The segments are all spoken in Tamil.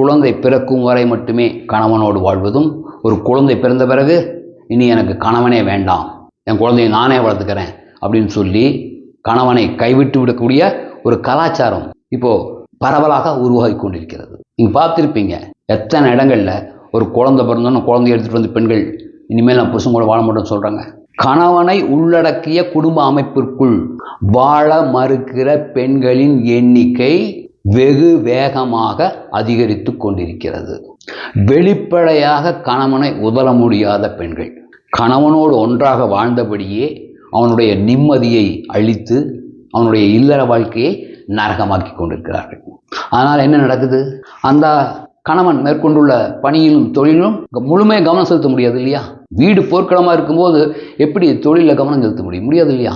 குழந்தை பிறக்கும் வரை மட்டுமே கணவனோடு வாழ்வதும், ஒரு குழந்தை பிறந்த பிறகு இனி எனக்கு கணவனே வேண்டாம், என் குழந்தையை நானே வளர்த்துக்கிறேன் அப்படின்னு சொல்லி கணவனை கைவிட்டு விடக்கூடிய ஒரு கலாச்சாரம் இப்போ பரவலாக உருவாகி கொண்டிருக்கிறது. நீங்க பார்த்துருப்பீங்க, எத்தனை இடங்கள்ல ஒரு குழந்தை பிறந்தோன்னு குழந்தைய எடுத்துட்டு வந்து பெண்கள் இனிமேல் நான் புருஷன் கூட வாழ மாட்டேன்னு சொல்றாங்க. கணவனை உள்ளடக்கிய குடும்ப அமைப்பிற்குள் வாழ மறுக்கிற பெண்களின் எண்ணிக்கை வெகு வேகமாக அதிகரித்து கொண்டிருக்கிறது. வெளிப்படையாக கணவனை உதற முடியாத பெண்கள் கணவனோடு ஒன்றாக வாழ்ந்தபடியே அவனுடைய நிம்மதியை அழித்து அவனுடைய இல்லற வாழ்க்கையை நரகமாக்கி கொண்டிருக்கிறார்கள். அதனால் என்ன நடக்குது? அந்த கணவன் மேற்கொண்டுள்ள பணியிலும் தொழிலும் முழுமையாக கவனம் செலுத்த முடியாது இல்லையா? வீடு போர்க்களமாக இருக்கும்போது எப்படி தொழிலில் கவனம் செலுத்த முடியாது இல்லையா?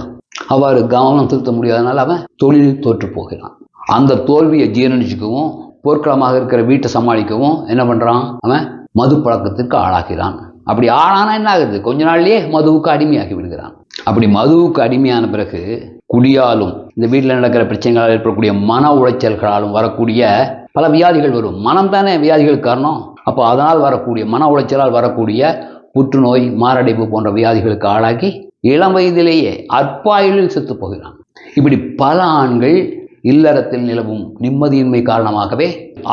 அவ்வாறு கவனம் செலுத்த முடியாதனால அவன் தொழிலில் தோற்று போகிறான். அந்த தோல்வியை ஜீரணிச்சுக்கவும் போர்க்களமாக இருக்கிற வீட்டை சமாளிக்கவும் என்ன பண்ணுறான்? அவன் மது பழக்கத்திற்கு ஆளாகிறான். அப்படி ஆளானா என்ன ஆகுது? கொஞ்ச நாள்லயே மதுவுக்கு அடிமையாகி விடுகிறான். அப்படி மதுவுக்கு அடிமையான பிறகு குடியாலும் இந்த வீட்டில் நடக்கிற பிரச்சனைகளால் ஏற்படக்கூடிய மன உளைச்சல்களாலும் வரக்கூடிய பல வியாதிகள் வரும். மனம் தானே வியாதிகளுக்கு காரணம். அப்போ அதனால் வரக்கூடிய மன உளைச்சலால் வரக்கூடிய புற்றுநோய், மாரடைப்பு போன்ற வியாதிகளுக்கு ஆளாகி இளம் வயதிலேயே அற்பாயுளில் செத்து போகிறான். இப்படி பல ஆண்கள் இல்லறத்தில் நிலவும் நிம்மதியின்மை காரணமாகவே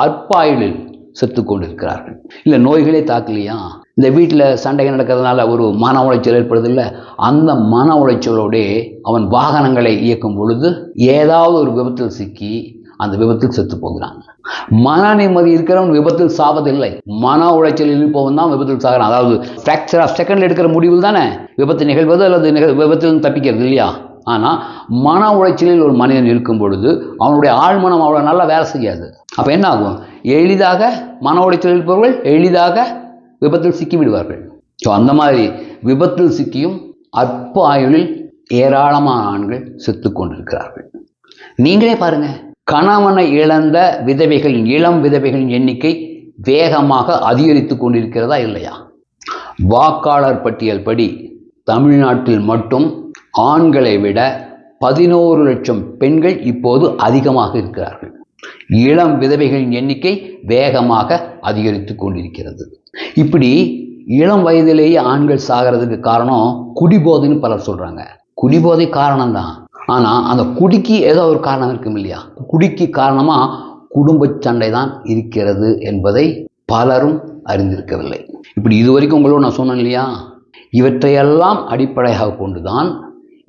அற்பாயுளில் செத்து கொண்டிருக்கிறார்கள். இல்லை நோய்களே தாக்கலையா? இந்த வீட்டில் சண்டைகள் நடக்கிறதுனால ஒரு மன உளைச்சல் ஏற்படுது இல்லை? அந்த மன உளைச்சலோடு அவன் வாகனங்களை இயக்கும் பொழுது ஏதாவது ஒரு விபத்தில் சிக்கி அந்த விபத்தில் செத்து போகிறான். மன நிம்மதி இருக்கிறவன் விபத்தில் சாவதில்லை. மன உளைச்சல் இருப்பவன் தான் விபத்தில் சாகிறான். அதாவது ஃப்ராக்சர் ஆஃப் செகண்ட் எடுக்கிற முடிவில் தானே விபத்து நிகழ்வது அல்லது விபத்தில் தப்பிக்கிறது இல்லையா? ஆனால் மன உளைச்சலில் ஒரு மனிதன் இருக்கும் பொழுது அவனுடைய ஆழ்மனம் அவ்வளோ நல்லா வேலை செய்யாது. அப்போ என்ன ஆகும்? எளிதாக மன உளைச்சல் இருப்பவர்கள் எளிதாக விபத்தில் சிக்கி விடுவார்கள். ஸோ அந்த மாதிரி விபத்தில் சிக்கியும் அற்ப ஆயுளில் ஏராளமான ஆண்கள் செத்து கொண்டிருக்கிறார்கள். நீங்களே பாருங்க, கணவனை இழந்த விதவைகளின் இளம் விதவைகளின் எண்ணிக்கை வேகமாக அதிகரித்து கொண்டிருக்கிறதா இல்லையா? வாக்காளர் பட்டியல் படி தமிழ்நாட்டில் மட்டும் ஆண்களை விட 11 லட்சம் பெண்கள் இப்போது அதிகமாக இருக்கிறார்கள். இளம் விதவைகளின் எண்ணிக்கை வேகமாக அதிகரித்து கொண்டிருக்கிறது. இப்படி இளம் வயதிலேயே ஆண்கள் சாகிறதுக்கு காரணம் குடிபோதைன்னு பலர் சொல்றாங்க. குடிபோதை காரணம்தான், ஆனால் அந்த குடிக்கு ஏதோ ஒரு காரணம் இருக்கும் இல்லையா? குடிக்கு காரணமாக குடும்ப சண்டை தான் இருக்கிறது என்பதை பலரும் அறிந்திருக்கவில்லை. இப்படி இதுவரைக்கும் உங்களோட நான் சொன்னேன் இல்லையா? இவற்றையெல்லாம் அடிப்படையாக கொண்டுதான்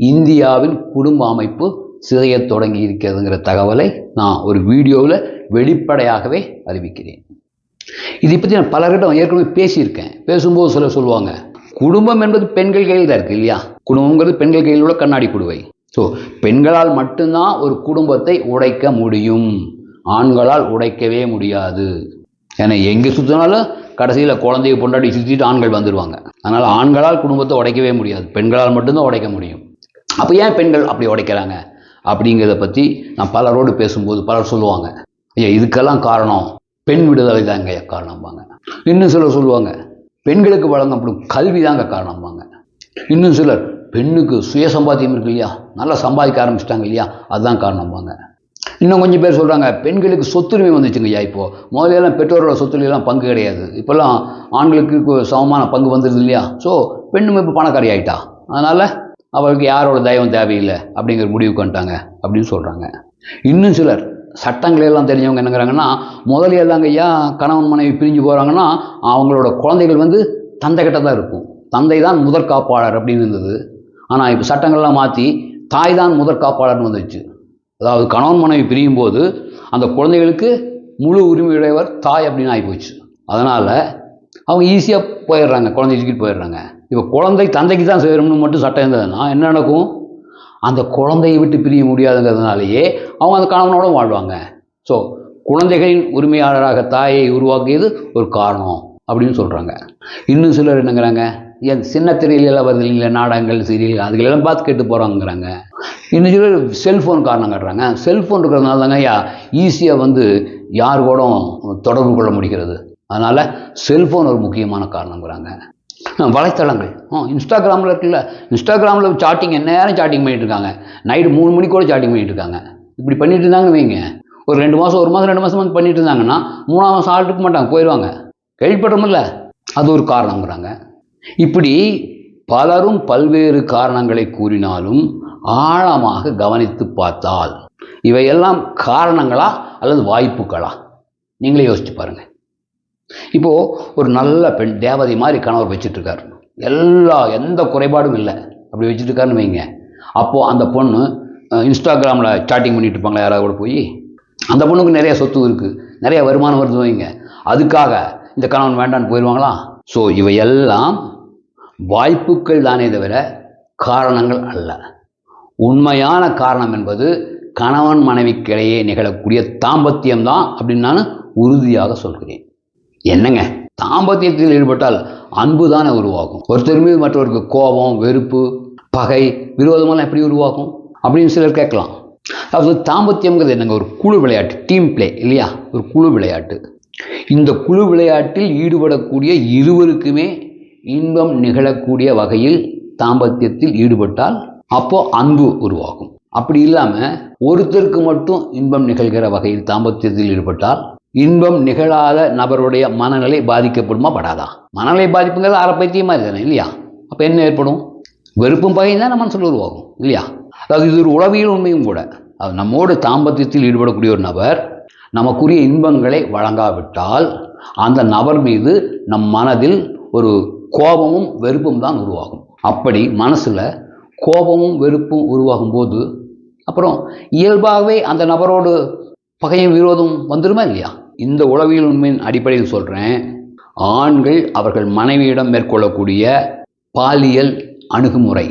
இந்தியாவின் குடும்ப அமைப்பு சிதையத் தொடங்கி இருக்கிறதுங்கிற தகவலை நான் ஒரு வீடியோவில் வெளிப்படையாகவே அறிவிக்கிறேன். இதை பற்றி நான் பலர்கிட்ட ஏற்கனவே பேசியிருக்கேன். பேசும்போது சிலர் சொல்லுவாங்க, குடும்பம் என்பது பெண்கள் கையில் தான் இருக்கு இல்லையா? குடும்பங்கிறது பெண்கள் கையில் உள்ள கண்ணாடி குடுவை. ஸோ பெண்களால் மட்டும்தான் ஒரு குடும்பத்தை உடைக்க முடியும், ஆண்களால் உடைக்கவே முடியாது. ஏன்னா எங்கே சுற்றினாலும் கடைசியில் குழந்தைய பொண்டாட்டி சுற்றிட்டு ஆண்கள் வந்துடுவாங்க. அதனால் ஆண்களால் குடும்பத்தை உடைக்கவே முடியாது, பெண்களால் மட்டும்தான் உடைக்க முடியும். அப்போ ஏன் பெண்கள் அப்படி உடைக்கிறாங்க அப்படிங்கிறத பற்றி நான் பலரோடு பேசும்போது பலர் சொல்லுவாங்க, ஐயா இதுக்கெல்லாம் காரணம் பெண் விடுதலை தாங்க காரணம்பாங்க. இன்னும் சிலர் சொல்லுவாங்க, பெண்களுக்கு வழங்கப்படும் கல்வி தாங்க காரணம்பாங்க. இன்னும் சிலர் பெண்ணுக்கு சுய சம்பாத்தியம் இருக்கு இல்லையா, நல்லா சம்பாதிக்க ஆரம்பிச்சிட்டாங்க இல்லையா, அதுதான் காரணம்பாங்க. இன்னும் கொஞ்சம் பேர் சொல்கிறாங்க, பெண்களுக்கு சொத்துரிமை வந்துச்சுங்க ஐயா. இப்போது முதலெல்லாம் பெற்றோரோட சொத்துலாம் பங்கு கிடையாது, இப்போல்லாம் ஆண்களுக்கு சமமான பங்கு வந்துடுது இல்லையா. ஸோ பெண்ணும் இப்போ பணக்காரி ஆகிட்டா, அதனால் அவருக்கு யாரோட தயவும் தேவையில்லை அப்படிங்கிற முடிவுக்கு வந்துட்டாங்க அப்படின்னு சொல்கிறாங்க. இன்னும் சிலர் சட்டங்களெல்லாம் தெரிஞ்சவங்க என்னங்கிறாங்கன்னா, முதலையெல்லாம் ஐயா கணவன் மனைவி பிரிஞ்சு போகிறாங்கன்னா அவங்களோட குழந்தைகள் தந்தை கிட்ட தான் இருக்கும், தந்தை தான் முதற் காப்பாளர் அப்படின்னு இருந்தது. ஆனால் இப்போ சட்டங்கள்லாம் மாற்றி தாய் தான் முதற் காப்பாளர்னு வந்துச்சு. அதாவது கணவன் மனைவி பிரியும் போது அந்த குழந்தைகளுக்கு முழு உரிமையுடையவர் தாய் அப்படின்னு ஆகிப்போச்சு. அதனால் அவங்க ஈஸியாக போயிடுறாங்க, குழந்தை தூக்கிட்டு போயிடுறாங்க. இப்போ குழந்தை தந்தைக்கு தான் சேரும்னு மட்டும் சட்டம் இருந்ததுன்னா என்ன நடக்கும்? அந்த குழந்தையை விட்டு பிரிய முடியாதுங்கிறதுனாலேயே அவங்க அந்த கணவனோட வாழ்வாங்க. ஸோ குழந்தைகளின் உரிமையாளராக தாயை உருவாக்கியது ஒரு காரணம் அப்படின்னு சொல்கிறாங்க. இன்னும் சிலர் என்னங்கிறாங்க, ஏன் சின்ன திரையிலெல்லாம் வருது இல்லைங்களா நாடகங்கள், சீரியல், அதுகளெல்லாம் பார்த்து கேட்டு போகிறாங்கிறாங்க. இன்னும் சிலர் செல்ஃபோன் காரணம் காட்டுறாங்க. செல்ஃபோன் இருக்கிறதுனால தாங்க ஐயா ஈஸியாக யார் கூட தொடர்பு கொள்ள முடிகிறது. அதனால் செல்ஃபோன் ஒரு முக்கியமான காரணங்கிறாங்க. வலைத்தளங்கள், இன்ஸ்டாகிராமில் இருக்குல்ல, இன்ஸ்டாகிராமில் சாட்டிங் நேரம் சாட்டிங் பண்ணிட்டு இருக்காங்க, நைட்டு 3 மணிக்கு கூட சாட்டிங் பண்ணிட்டு இருக்காங்க. இப்படி பண்ணிட்டு இருந்தாங்கன்னு வைங்க, ஒரு 2 மாதம் 1 மாதம் 2 மாதம் பண்ணிட்டு இருந்தாங்கன்னா 3ஆம் மாதம் ஆள் இருக்க மாட்டாங்க, போயிடுவாங்க. கேள்விப்படுறோமில்ல, அது ஒரு காரணங்கிறாங்க. இப்படி பலரும் பல்வேறு காரணங்களை கூறினாலும் ஆழமாக கவனித்து பார்த்தால் இவையெல்லாம் காரணங்களா அல்லது வாய்ப்புகளா? நீங்களே யோசிச்சு பாருங்க. இப்போ ஒரு நல்ல பெண் தேவதை மாதிரி கணவர் வச்சுட்டு இருக்காரு, எந்த குறைபாடும் இல்லை, அப்படி வச்சுட்டு இருக்காருன்னு வைங்க. அப்போது அந்த பொண்ணு இன்ஸ்டாகிராமில் சாட்டிங் பண்ணிட்டு இருப்பாங்களா யாராவது கூட போய், அந்த பொண்ணுக்கு நிறைய சொத்து இருக்குது, நிறைய வருமானம் வருது வைங்க, அதுக்காக இந்த கணவன் வேண்டான்னு போயிடுவாங்களா? ஸோ இவையெல்லாம் வாய்ப்புகள் தானே தவிர காரணங்கள் அல்ல. உண்மையான காரணம் என்பது கணவன் மனைவிக்கிடையே நிகழக்கூடிய தாம்பத்தியம் தான் அப்படின்னு நான் உறுதியாக சொல்கிறேன். என்னங்க, தாம்பத்தியத்தில் ஈடுபட்டால் அன்பு தானே உருவாகும். ஒருத்தர் மீது மற்றவருக்கு கோபம், வெறுப்பு, பகை, விரோதமெல்லாம் எப்படி உருவாகும் அப்படின்னு சிலர் கேட்கலாம். அதாவது தாம்பத்தியம்ங்கிறது என்னங்க, ஒரு குழு விளையாட்டு, டீம் பிளே இல்லையா, ஒரு குழு விளையாட்டு. இந்த குழு விளையாட்டில் ஈடுபடக்கூடிய இருவருக்குமே இன்பம் நிகழக்கூடிய வகையில் தாம்பத்தியத்தில் ஈடுபட்டால் அப்போ அன்பு உருவாகும். அப்படி இல்லாமல் ஒருத்தருக்கு மட்டும் இன்பம் நிகழ்கிற வகையில் தாம்பத்தியத்தில் ஈடுபட்டால் இன்பம் நிகழாத நபருடைய மனநிலை பாதிக்கப்படுமா படாதா? மனநிலை பாதிப்புங்கிறது அறப்பைத்தியம் மாதிரி தானே இல்லையா? அப்போ என்ன ஏற்படும்? வெறுப்பும் பகையும் தான் நம்ம மனசில் உருவாகும் இல்லையா? அதாவது இது ஒரு உளவியல் உண்மையும் கூட. அது நம்மோடு தாம்பத்தியத்தில் ஈடுபடக்கூடிய ஒரு நபர் நமக்குரிய இன்பங்களை வழங்காவிட்டால் அந்த நபர் மீது நம் மனதில் ஒரு கோபமும் வெறுப்பும் தான் உருவாகும். அப்படி மனசில் கோபமும் வெறுப்பும் உருவாகும் போது அப்புறம் இயல்பாகவே அந்த நபரோடு பகையும் விரோதம் வந்துடுமா இல்லையா? இந்த உளவியல் உண்மையின் அடிப்படையில் சொல்கிறேன், ஆண்கள் அவர்கள் மனைவியிடம் மேற்கொள்ளக்கூடிய பாலியல் அணுகுமுறை,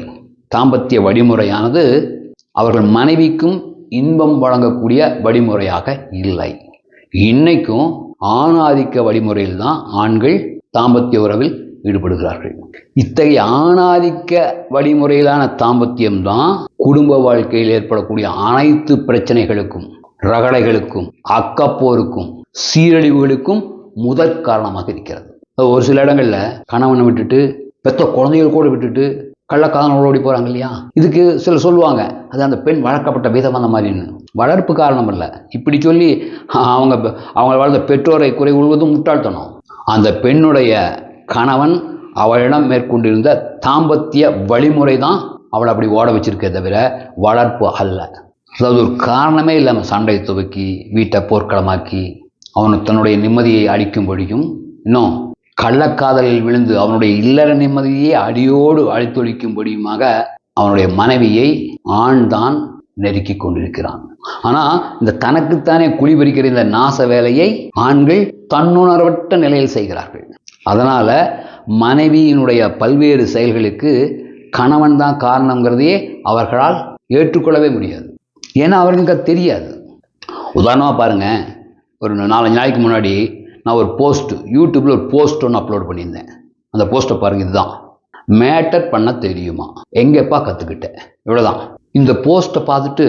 தாம்பத்திய வழிமுறையானது அவர்கள் மனைவிக்கும் இன்பம் வழங்கக்கூடிய வழிமுறையாக இல்லை. இன்னைக்கும் ஆணாதிக்க வழிமுறையில் தான் ஆண்கள் தாம்பத்திய உறவில் ஈடுபடுகிறார்கள். இத்தகைய ஆணாதிக்க வழிமுறையிலான தாம்பத்தியம்தான் குடும்ப வாழ்க்கையில் ஏற்படக்கூடிய அனைத்து பிரச்சனைகளுக்கும், ரகளைகளுக்கும், அக்கப்போருக்கும், சீரழிவுகளுக்கும் முதற் காரணமாக இருக்கிறது. ஒரு சில இடங்கள்ல கணவனை விட்டுட்டு பெத்த குழந்தைகள் கூட விட்டுட்டு கள்ளக்காதலோடு ஓடி போறாங்க இல்லையா? இதுக்கு சிலர் சொல்லுவாங்க, அது அந்த பெண் வளர்க்கப்பட்ட விதம் அந்த மாதிரின்னு. வளர்ப்பு காரணம் இல்லை. இப்படி சொல்லி அவங்க வளர்ந்த பெற்றோரை குறை கொள்வதும் முட்டாள்தனம். அந்த பெண்ணுடைய கணவன் அவளிடம் மேற்கொண்டிருந்த தாம்பத்திய வழிமுறை தான் அவளை அப்படி ஓட வச்சிருக்கே தவிர வளர்ப்பு அல்ல. அதாவது ஒரு காரணமே இல்லாமல் சண்டை துவக்கி வீட்டை போர்க்களமாக்கி அவனுக்கு தன்னுடைய நிம்மதியை அளிக்கும்படியும், இன்னும் கள்ளக்காதலில் விழுந்து அவனுடைய இல்லற நிம்மதியை அடியோடு அழித்தொழிக்கும்படியுமாக அவனுடைய மனைவியை ஆண் தான் நெருக்கி கொண்டிருக்கிறான். ஆனால் இந்த தனக்குத்தானே குழி பறிக்கிற இந்த நாச வேலையை ஆண்கள் தன்னுணர்வற்ற நிலையில் செய்கிறார்கள். அதனால் மனைவியினுடைய பல்வேறு செயல்களுக்கு கணவன் தான் காரணங்கிறதையே அவர்களால் ஏற்றுக்கொள்ளவே முடியாது. ஏன்னா அவர்களுக்கு அது தெரியாது. உதாரணமாக பாருங்கள், ஒரு 4-5 நாளைக்கு முன்னாடி நான் ஒரு போஸ்ட் யூடியூப்பில் ஒரு போஸ்ட் ஒன்று அப்லோட் பண்ணியிருந்தேன். அந்த போஸ்ட்டை பாருங்கள், இதுதான் மேட்டர் பண்ண தெரியுமா, எங்கேப்பா கற்றுக்கிட்டேன், இவ்வளோதான். இந்த போஸ்ட்டை பார்த்துட்டு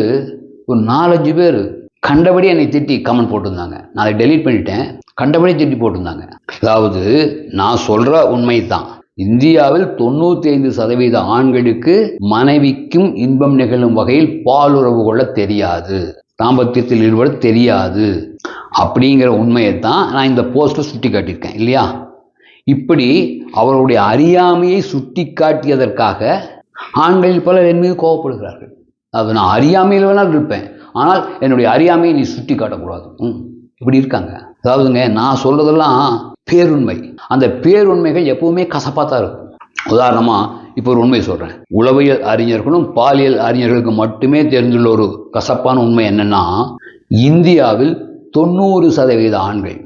ஒரு 4-5 பேர் கண்டபடி என்னை திட்டி கமெண்ட் போட்டிருந்தாங்க. நான் அதை டெலீட் பண்ணிட்டேன். கண்டபடி திட்டி போட்டிருந்தாங்க. அதாவது நான் சொல்கிற உண்மை தான், இந்தியாவில் 95% ஆண்களுக்கு மனைவிக்கும் இன்பம் நிகழும் வகையில் பாலுறவு கொள்ள தெரியாது, தாம்பத்தியத்தில் ஈடுபட தெரியாது அப்படிங்கிற உண்மையை தான் நான் இந்த போஸ்ட்டை சுட்டி காட்டியிருக்கேன் இல்லையா? இப்படி அவருடைய அறியாமையை சுட்டி காட்டியதற்காக ஆண்களில் பலர் என் மீது கோபப்படுகிறார்கள். அது நான் அறியாமையில் வேணாலும் இருப்பேன், ஆனால் என்னுடைய அறியாமையை நீ சுட்டி காட்டக்கூடாது, இப்படி இருக்காங்க. அதாவதுங்க, நான் சொல்றதெல்லாம் பேருண்மை. அந்த பேருண்மைகள் எப்பவுமே கசப்பாக தான் இருக்கும். உதாரணமாக இப்போ ஒரு உண்மை சொல்கிறேன். உளவியல் அறிஞர்களும் பாலியல் அறிஞர்களுக்கு மட்டுமே தெரிந்துள்ள ஒரு கசப்பான உண்மை என்னன்னா, இந்தியாவில் 90% ஆண்கள்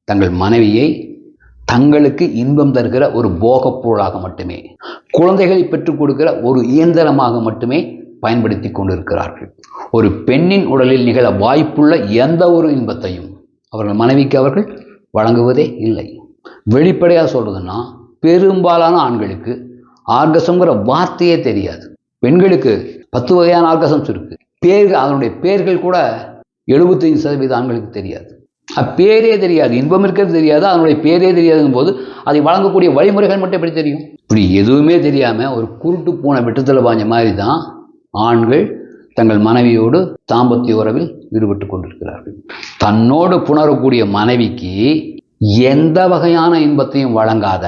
தங்கள் மனைவியை தங்களுக்கு இன்பம் தருகிற ஒரு போகப்பொருளாக மட்டுமே, குழந்தைகளை பெற்றுக் கொடுக்கிற ஒரு இயந்திரமாக மட்டுமே பயன்படுத்தி கொண்டிருக்கிறார்கள். ஒரு பெண்ணின் உடலில் நிகழ வாய்ப்புள்ள எந்த ஒரு இன்பத்தையும் அவர்கள் மனைவிக்கு அவர்கள் வழங்குவதே இல்லை. வெளிப்படையாக சொல்றதுன்னா, பெரும்பாலான ஆண்களுக்கு ஆர்கசம்ங்கிற வார்த்தையே தெரியாது. பெண்களுக்கு 10 வகையான ஆர்கசம்ஸ் இருக்கு. அதனுடைய பேர்கள் கூட 75% ஆண்களுக்கு தெரியாது. பேரே தெரியாது, இன்பம் இருக்கிறது தெரியாது, அதனுடைய பேரே தெரியாதுங்கும் போது அதை வழங்கக்கூடிய வழிமுறைகள் மட்டும் எப்படி தெரியும்? இப்படி எதுவுமே தெரியாமல் ஒரு குருட்டு பூனை வெட்டத்தில் பாஞ்ச மாதிரி தான் ஆண்கள் தங்கள் மனைவியோடு தாம்பத்திய உறவில் ஈடுபட்டு கொண்டிருக்கிறார்கள். தன்னோடு புணரக்கூடிய மனைவிக்கு எந்த வகையான இன்பத்தையும் வழங்காத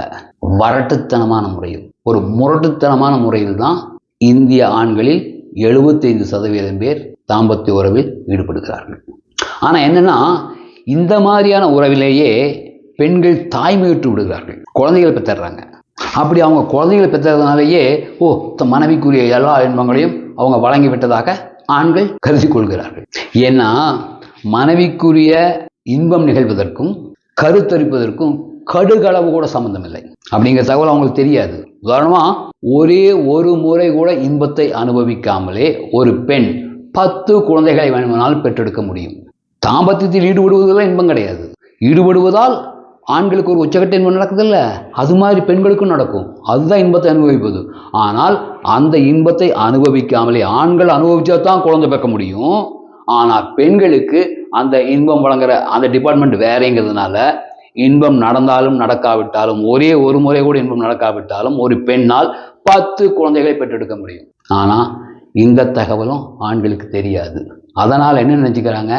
வரட்டுத்தனமான முறையில், ஒரு முரட்டுத்தனமான முறையில் தான் இந்திய ஆண்களில் 75% பேர் தாம்பத்திய உறவில் ஈடுபடுகிறார்கள். ஆனால் என்னன்னா, இந்த மாதிரியான உறவிலேயே பெண்கள் தாய்மையுற்று விடுகிறார்கள், குழந்தைகளை பெற்றுறாங்க. அப்படி அவங்க குழந்தைகளை பெற்றதுனாலேயே மனைவிக்குரிய எல்லா இன்பங்களையும் அவங்க வழங்கி விட்டதாக ஆண்கள் கருதி கொள்கிறார்கள். ஏன்னா மனைவிக்குரிய இன்பம் நிகழ்வதற்கும் கருத்தரிப்பதற்கும் கடுகளவு கூட சம்பந்தம் இல்லை அப்படிங்கிற தகவல் அவங்களுக்கு தெரியாது. உதாரணமா, ஒரே ஒரு முறை கூட இன்பத்தை அனுபவிக்காமலே ஒரு பெண் 10 குழந்தைகளை வேணுமானால் பெற்றெடுக்க முடியும். தாம்பத்தியத்தில் ஈடுபடுவதில் இன்பம் கிடையாது. ஈடுபடுவதால் ஆண்களுக்கு ஒரு உச்சகட்ட இன்பம் நடக்குதில்ல, அது மாதிரி பெண்களுக்கும் நடக்கும். அதுதான் இன்பத்தை அனுபவிப்பது. ஆனால் அந்த இன்பத்தை அனுபவிக்காமலே ஆண்கள் அனுபவிச்சா தான் குழந்தை பெற்க முடியும். ஆனால் பெண்களுக்கு அந்த இன்பம் வழங்குற அந்த டிபார்ட்மெண்ட் வேறங்கிறதுனால இன்பம் நடந்தாலும் நடக்காவிட்டாலும், ஒரே ஒரு முறை கூட இன்பம் நடக்காவிட்டாலும் ஒரு பெண்ணால் 10 குழந்தைகளை பெற்றெடுக்க முடியும். ஆனால் இந்த தகவலும் ஆண்களுக்கு தெரியாது. அதனால் என்ன நினச்சிக்கிறாங்க,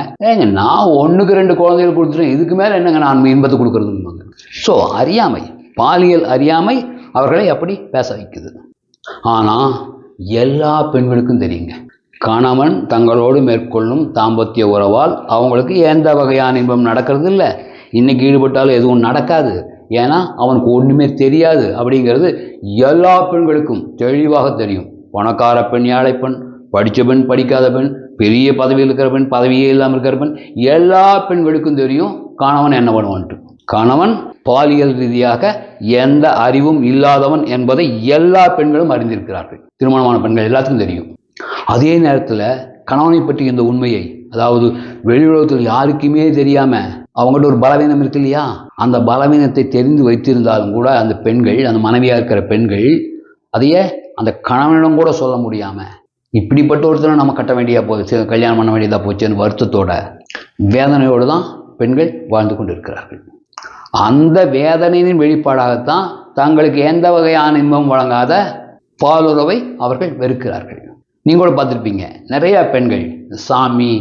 நான் 1க்கு 2 குழந்தைகள் கொடுத்துட்டேன், இதுக்கு மேலே என்னங்க நான் இன்பத்தை கொடுக்குறதுன்னு. ஸோ அறியாமை, பாலியல் அறியாமை அவர்களை அப்படி பேச வைக்குது. ஆனால் எல்லா பெண்களுக்கும் தெரியுங்க, கணவன் தங்களோடு மேற்கொள்ளும் தாம்பத்திய உறவால் அவங்களுக்கு எந்த வகையான இன்பம் நடக்கிறது இல்லை. இன்னைக்கு ஈடுபட்டாலும் எதுவும் நடக்காது. ஏன்னா அவனுக்கு ஒன்றுமே தெரியாது அப்படிங்கிறது எல்லா பெண்களுக்கும் தெளிவாக தெரியும். பணக்கார பெண், ஏழை பெண், படித்த பெண், படிக்காத பெண், பெரிய பதவியில் இருக்கிற பெண், பதவியே இல்லாமல் இருக்கிற பெண், எல்லா பெண்களுக்கும் தெரியும் கணவன் என்ன பண்ணுவான்ட்டு. கணவன் பாலியல் ரீதியாக எந்த அறிவும் இல்லாதவன் என்பதை எல்லா பெண்களும் அறிந்திருக்கிறார்கள். திருமணமான பெண்கள் எல்லாத்துக்கும் தெரியும். அதே நேரத்தில் கணவனை பற்றி இந்த உண்மையை, அதாவது வெளி உலகத்தில் யாருக்குமே தெரியாமல் அவங்கள்ட்ட ஒரு பலவீனம் இருக்கு இல்லையா, அந்த பலவீனத்தை தெரிந்து வைத்திருந்தாலும் கூட அந்த பெண்கள், அந்த மனைவியாக இருக்கிற பெண்கள் அதையே அந்த கணவனிடம் கூட சொல்ல முடியாமல், இப்படிப்பட்ட ஒருத்தரை நம்ம கட்ட வேண்டியா போச்சு, கல்யாணம் பண்ண வேண்டியதாக போச்சுன்னு வருத்தத்தோட, வேதனையோடு தான் பெண்கள் வாழ்ந்து கொண்டு இருக்கிறார்கள். அந்த வேதனையின் வெளிப்பாடாகத்தான் தங்களுக்கு எந்த வகையான இன்பம் வழங்காத பாலுறவை அவர்கள் வெறுக்கிறார்கள். நீங்கள் கூட பார்த்துருப்பீங்க, நிறைய பெண்கள் சாமி,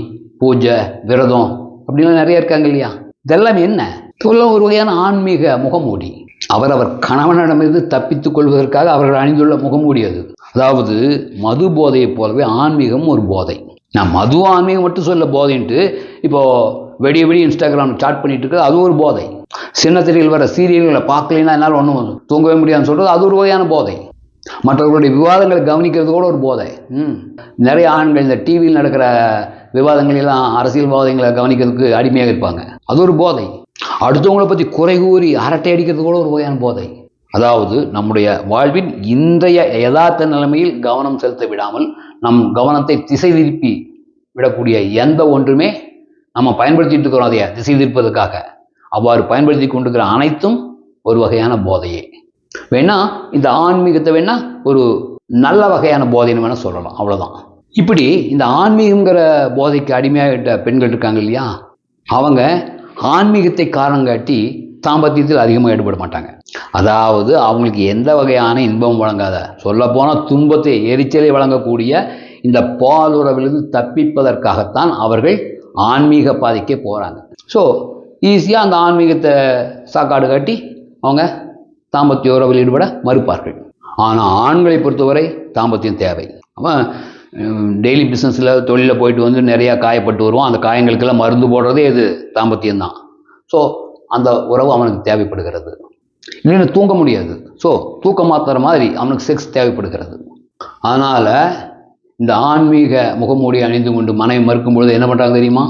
பூஜை, விரதம் அப்படின்லாம் நிறைய இருக்காங்க இல்லையா. இதெல்லாம் என்ன இதெல்லாம் ஒரு வகையான ஆன்மீக முகமூடி. அவரவர் கணவனிடமிருந்து தப்பித்துக் கொள்வதற்காக அவர்கள் அணிந்துள்ள முகமூடி அது. அதாவது மது போதையை போலவே ஆன்மீகம் ஒரு போதை. நான் மது ஆன்மீகம் மட்டும் சொல்ல போதைன்ட்டு இப்போ வெடிய இன்ஸ்டாகிராம் சாட் பண்ணிட்டு இருக்கிறது அது ஒரு போதை. சின்ன திரையில் வர சீரியல்களை பார்க்கலைன்னா என்னால் ஒன்றும் தூங்கவே முடியாதுன்னு சொல்கிறது அது ஒரு வகையான போதை. மற்றவர்களுடைய விவாதங்களை கவனிக்கிறது கூட ஒரு போதை. நிறைய ஆண்கள் இந்த டிவியில் நடக்கிற விவாதங்களெல்லாம், அரசியல்வாதங்களை கவனிக்கிறதுக்கு அடிமையாக இருப்பாங்க, அது ஒரு போதை. அடுத்தவங்களை பற்றி குறை கூறி அரட்டை அடிக்கிறது கூட ஒரு வகையான போதை. அதாவது நம்முடைய வாழ்வின் இன்றைய யதார்த்த நிலைமையில் கவனம் செலுத்த விடாமல் நம் கவனத்தை திசை திருப்பி விடக்கூடிய எந்த ஒன்றுமே நம்ம பயன்படுத்திட்டு இருக்கிறோம். அதைய திசை திருப்பதற்காக அவ்வாறு பயன்படுத்தி கொண்டிருக்கிற அனைத்தும் ஒரு வகையான போதையே. வேணா இந்த ஆன்மீகத்தை வேணா ஒரு நல்ல வகையான போதைன்னு வேணா சொல்லலாம், அவ்வளோதான். இப்படி இந்த ஆன்மீகங்கிற போதைக்கு அடிமையாகிட்ட பெண்கள் இருக்காங்க இல்லையா, அவங்க ஆன்மீகத்தை காரணம் காட்டி தாம்பத்தியத்தில் அதிகமாக ஈடுபட மாட்டாங்க. அதாவது அவங்களுக்கு எந்த வகையான இன்பம் வழங்காத, சொல்லப்போனால் துன்பத்தை, எரிச்சலை வழங்கக்கூடிய இந்த பாலுறவிலிருந்து தப்பிப்பதற்காகத்தான் அவர்கள் ஆன்மீக பாதைக்கே போகிறாங்க. ஸோ ஈஸியாக அந்த ஆன்மீகத்தை சாக்காடு காட்டி அவங்க தாம்பத்திய உறவில் ஈடுபட மறுப்பார்கள். ஆனால் ஆண்களை பொறுத்தவரை தாம்பத்தியம் தேவை. அவன் டெய்லி பிஸ்னஸில், தொழிலில் போயிட்டு வந்து நிறையா காயப்பட்டு வருவான். அந்த காயங்களுக்கெல்லாம் மருந்து போடுறதே இது தாம்பத்தியம்தான். ஸோ அந்த உறவு அவனுக்கு தேவைப்படுகிறது. இல்லைன்னு தூங்க முடியாது. ஸோ தூக்கம் மாத்திர மாதிரி அவனுக்கு செக்ஸ் தேவைப்படுகிறது. அதனால் இந்த ஆன்மீக முகமூடி அணிந்து கொண்டு மனைவி மறுக்கும் பொழுது என்ன பண்ணுறாங்க தெரியுமா,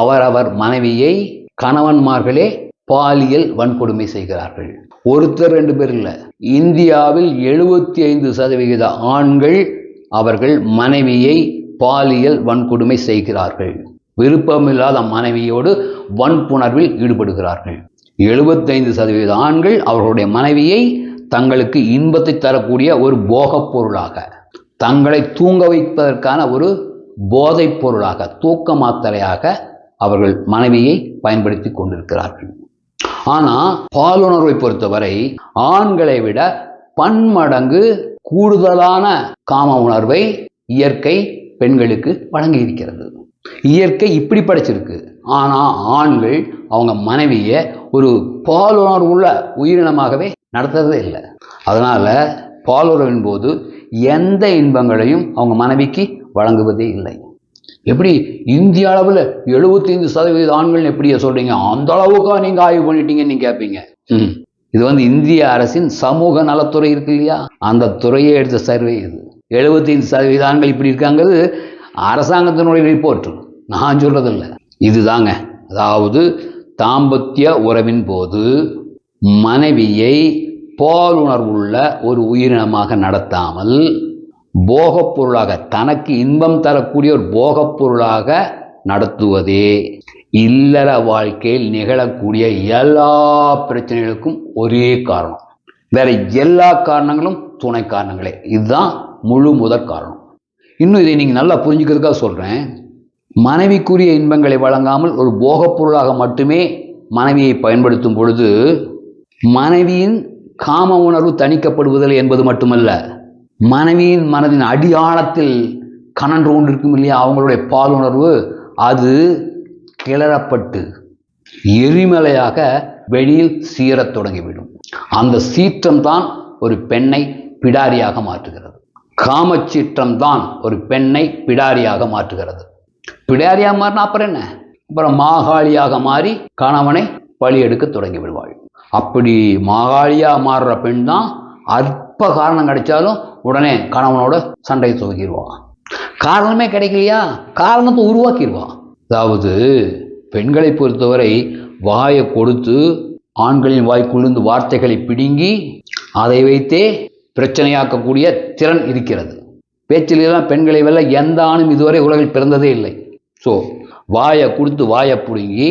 அவரவர் மனைவியை கணவன்மார்களே பாலியல் வன்கொடுமை செய்கிறார்கள். ஒருத்தர் 2 பேர் இல்லை, இந்தியாவில் 75% ஆண்கள் அவர்கள் மனைவியை பாலியல் வன்கொடுமை செய்கிறார்கள். விருப்பமில்லாத மனைவியோடு வன்புணர்வில் ஈடுபடுகிறார்கள். 75% ஆண்கள் அவர்களுடைய மனைவியை தங்களுக்கு இன்பத்தை தரக்கூடிய ஒரு போகப் பொருளாக, தங்களை தூங்க வைப்பதற்கான ஒரு போதைப் பொருளாக, தூக்க மாத்திரையாக அவர்கள் மனைவியை பயன்படுத்தி கொண்டிருக்கிறார்கள். ஆனால் பாலுணர்வை பொறுத்தவரை ஆண்களை விட பன்மடங்கு கூடுதலான காம உணர்வை இயற்கை பெண்களுக்கு வழங்கி இருக்கிறது. இயற்கை இப்படி படைச்சிருக்கு. ஆனால் ஆண்கள் அவங்க மனைவியை ஒரு பாலுணர்வு உள்ள உயிரினமாகவே நடத்துறதே இல்லை. அதனால் பாலுறவின் போது எந்த இன்பங்களையும் அவங்க மனைவிக்கு வழங்குவதே இல்லை. எப்படி இந்திய அளவில் 75% ஆண்கள் எப்படியா சொல்றீங்க? அந்த அளவுக்கா நீங்கள் ஆய்வு பண்ணிட்டீங்கன்னு நீங்கள் கேட்பீங்க. இது இந்திய அரசின் சமூக நலத்துறை இருக்கு இல்லையா, அந்த துறையை எடுத்த சர்வே இது. 75% ஆண்கள் இப்படி இருக்காங்கிறது அரசாங்கத்தினுடைய ரிப்போர்ட், நான் சொல்றதில்லை. இதுதாங்க, அதாவது தாம்பத்திய உறவின் போது மனைவியை பாலுணர்வுள்ள ஒரு உயிரினமாக நடத்தாமல் போகப் பொருளாக, தனக்கு இன்பம் தரக்கூடிய ஒரு போகப் பொருளாக நடத்துவதே இல்லற வாழ்க்கையில் நிகழக்கூடிய எல்லா பிரச்சனைகளுக்கும் ஒரே காரணம். வேற எல்லா காரணங்களும் துணை காரணங்களே. இதுதான் முழு முதற் காரணம். இன்னும் இதை நீங்கள் நல்லா புரிஞ்சுக்கிறதுக்காக சொல்கிறேன். மனைவிக்குரிய இன்பங்களை வழங்காமல் ஒரு போகப் பொருளாக மட்டுமே மனைவியை பயன்படுத்தும் பொழுது மனைவியின் காம உணர்வு தணிக்கப்படுவதில்லை என்பது மட்டுமல்ல, மனைவியின் மனதின் அடியாழத்தில் கனன்று கொண்டிருக்கும் இல்லையா அவங்களுடைய பாலுணர்வு, அது கிளறப்பட்டு எரிமலையாக வெளியில் சீரத் தொடங்கிவிடும். அந்த சீற்றம் தான் ஒரு பெண்ணை பிடாரியாக மாற்றுகிறது. காமச்சீற்றம் தான் ஒரு பெண்ணை பிடாரியாக மாற்றுகிறது. பிடாரியாக மாறினா அப்புறம் என்ன? அப்புறம் மாகாளியாக மாறி கணவனை பலி எடுக்க தொடங்கி விடுவாள். அப்படி மாகாளியாக மாறுற பெண் தான் அற்ப காரணம் கிடைச்சாலும் உடனே கணவனோட சண்டையை துவக்கிடுவான். காரணமே கிடைக்கலையா, காரணத்தை உருவாக்கிடுவான். அதாவது பெண்களை பொறுத்தவரை வாயை கொடுத்து ஆண்களின் வாய்க்குள்ளிருந்து வார்த்தைகளை பிடுங்கி அதை வைத்தே பிரச்சனையாக்கக்கூடிய திறன் இருக்கிறது. பேச்சிலெல்லாம் பெண்களை வெல்ல எந்த ஆணும் இதுவரை உலகில் பிறந்ததே இல்லை. ஸோ வாயை கொடுத்து வாயை பிடுங்கி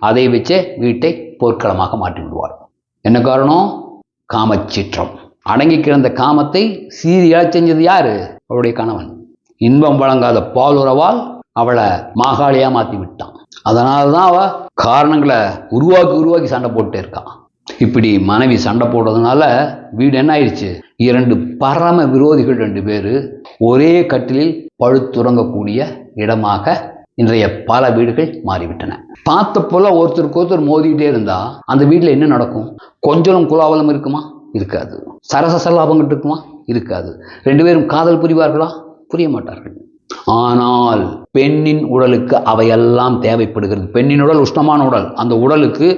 அதை வச்சே வீட்டை போர்க்களமாக மாற்றி விடுவாள். என்ன காரணம்? காமச்சீற்றம். அடங்கி கிடந்த காமத்தை சீரியா செஞ்சது யாரு? அவளுடைய கணவன். இன்பம் வழங்காத பாலுறவால் அவளை மாகாளியா மாற்றி விட்டான். அதனால தான் அவ காரணங்களை உருவாக்கி சண்டை போட்டு இருக்கான். இப்படி மனைவி சண்டை போடுறதுனால வீடு என்ன ஆயிடுச்சு? 2 பரம விரோதிகள் 2 பேர் ஒரே கட்டிலில் பழுத்துறங்கக்கூடிய இடமாக இன்றைய பல வீடுகள் மாறிவிட்டன. பார்த்த போல ஒருத்தருக்கு ஒருத்தர் மோதிக்கிட்டே இருந்தா அந்த வீட்டில் என்ன நடக்கும்? கொஞ்சம் குலாவலம் இருக்குமா? இருக்காது. சரச சல்லாபங்கள் இருக்குமா? இருக்காது. 2 பேரும் காதல் புரிவார்களா? புரிய மாட்டார்கள். ஆனால் பெண்ணின் உடலுக்கு அவையெல்லாம் தேவைப்படுகிறது. பெண்ணின் உடல் உஷ்ணமான உடல். அந்த உடலுக்கு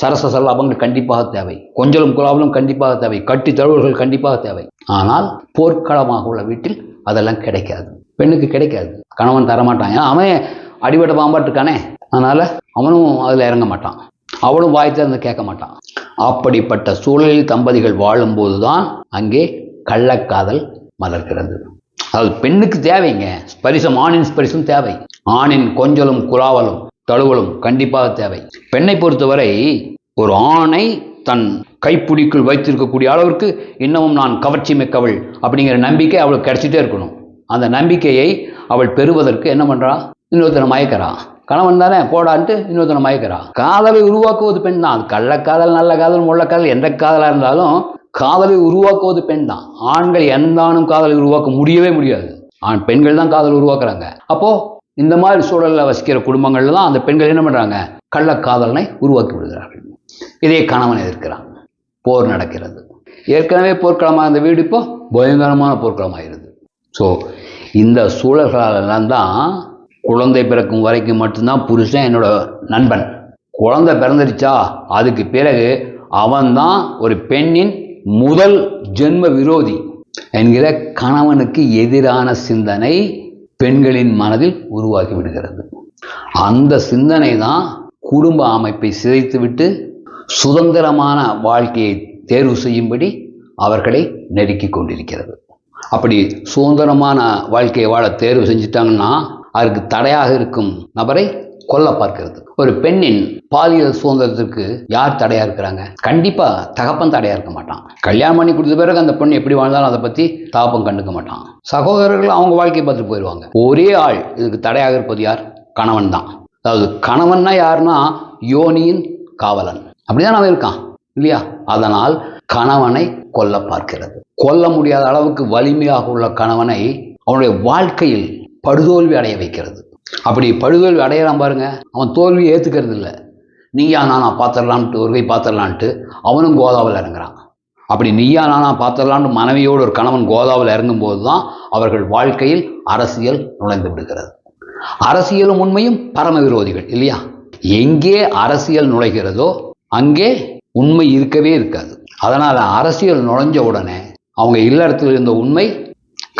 சரச சல்லாபங்கள் கண்டிப்பாக தேவை. கொஞ்சலும் குலாவலும் கண்டிப்பாக தேவை. கட்டி தழுவல்கள் கண்டிப்பாக தேவை. ஆனால் போர்க்களமாக உள்ள வீட்டில் அதெல்லாம் கிடைக்காது. பெண்ணுக்கு கிடைக்காது. கணவன் தரமாட்டான். ஏன்னா அவன் அடிபட்ட பாம்பாட்டு இருக்கானே, அதனால அவனும் அதில் இறங்க மாட்டான். அவளும் வாய் திறந்து கேட்க மாட்டான். அப்படிப்பட்ட சூழலில் தம்பதிகள் வாழும்போது தான் அங்கே கள்ளக்காதல் மலர்கிறது. அது பெண்ணுக்கு தேவைங்க. ஸ்பரிசம், ஆணின் ஸ்பரிசம் தேவை. ஆணின் கொஞ்சலும் குலாவலும் தழுவலும் கண்டிப்பாக தேவை. பெண்ணை பொறுத்தவரை ஒரு ஆணை தன் கைப்பிடிக்குள் வைத்திருக்கக்கூடிய அளவிற்கு இன்னமும் நான் கவர்ச்சி மிக்கவள் அப்படிங்கிற நம்பிக்கை அவளுக்கு கிடைச்சிட்டே இருக்கணும். அந்த நம்பிக்கையை அவள் பெறுவதற்கு என்ன பண்றா? இன்னொருத்தனை மயக்கிறா. கணவன் தானே போடான்ட்டு இன்னொருத்தனை மயக்கிறா. காதலை உருவாக்குவது பெண் தான். அது கள்ளக்காதல், நல்ல காதல், முள்ளக்காதல், எந்த காதலாக இருந்தாலும் காதலை உருவாக்குவது பெண் தான். ஆண்கள் எந்த ஆணும் காதலை உருவாக்க முடியவே முடியாது. பெண்கள் தான் காதல் உருவாக்குறாங்க. அப்போ இந்த மாதிரி சூழலில் வசிக்கிற குடும்பங்கள்ல தான் அந்த பெண்கள் என்ன பண்றாங்க? கள்ளக்காதலனை உருவாக்கி விடுகிறார்கள். இதே கணவன் எதிர்க்கிறான். போர் நடக்கிறது. ஏற்கனவே போர்க்களமாக இருந்த வீடு இப்போ பயங்கரமான போர்க்களமாகிறது. ஸோ இந்த சூழல்களெல்லாம் தான் குழந்தை பிறக்கும் வரைக்கும் மட்டும்தான் புருஷன் என்னோட நண்பன். குழந்தை பிறந்துடுச்சா அதுக்கு பிறகு அவன்தான் ஒரு பெண்ணின் முதல் ஜென்ம விரோதி என்கிற கணவனுக்கு எதிரான சிந்தனை பெண்களின் மனதில் உருவாகி விடுகிறது. அந்த சிந்தனை தான் குடும்ப அமைப்பை சிதைத்துவிட்டு சுதந்திரமான வாழ்க்கையை தேர்வு செய்யும்படி அவர்களை நெருக்கி கொண்டிருக்கிறது. அப்படி சுதந்திரமான வாழ்க்கையை வாழ தேர்வு செஞ்சிட்டாங்கன்னா அதற்கு தடையாக இருக்கும் நபரை கொல்ல பார்க்கிறது. ஒரு பெண்ணின் பாலியல் சுதந்திரத்திற்கு யார் தடையா இருக்கிறாங்க? கண்டிப்பா தகப்பன் தடையா இருக்க மாட்டான். கல்யாணம் பண்ணி கொடுத்த பிறகு அந்த பெண் எப்படி வாழ்ந்தாலும் அதை பத்தி தகப்பன் கண்டுக்க மாட்டான். சகோதரர்கள் அவங்க வாழ்க்கையை பார்த்துட்டு போயிடுவாங்க. ஒரே ஆள் இதுக்கு தடையாக இருப்பது யார்? கணவன் தான். அதாவது கணவன்னா யாருன்னா யோனியின் காவலன். அப்படிதான் அவன் இருக்கான் இல்லையா? அதனால் கணவனை கொல்ல பார்க்கிறது. கொல்ல முடியாத அளவுக்கு வலிமையாக உள்ள கணவனை அவனுடைய வாழ்க்கையில் படுதோல்வி அடைய வைக்கிறது. அப்படி படுதோல்வி அடையிறான் பாருங்க, அவன் தோல்வியை ஏற்றுக்கிறது இல்லை. நீயா நானா பார்த்துடலான்ட்டு ஒரு கை பார்த்துடலான்ட்டு அவனும் கோதாவில் இறங்குறான். அப்படி நீயா நானா பார்த்துடலான்ட்டு மனைவியோடு ஒரு கணவன் கோதாவில் இறங்கும்போது தான் அவர்கள் வாழ்க்கையில் அரசியல் நுழைந்து விடுகிறது. அரசியலும் உண்மையும் பரம விரோதிகள் இல்லையா? எங்கே அரசியல் நுழைகிறதோ அங்கே உண்மை இருக்கவே இருக்காது. அதனால் அரசியல் நுழைஞ்ச உடனே அவங்க இல்லறத்தில் இருந்த உண்மை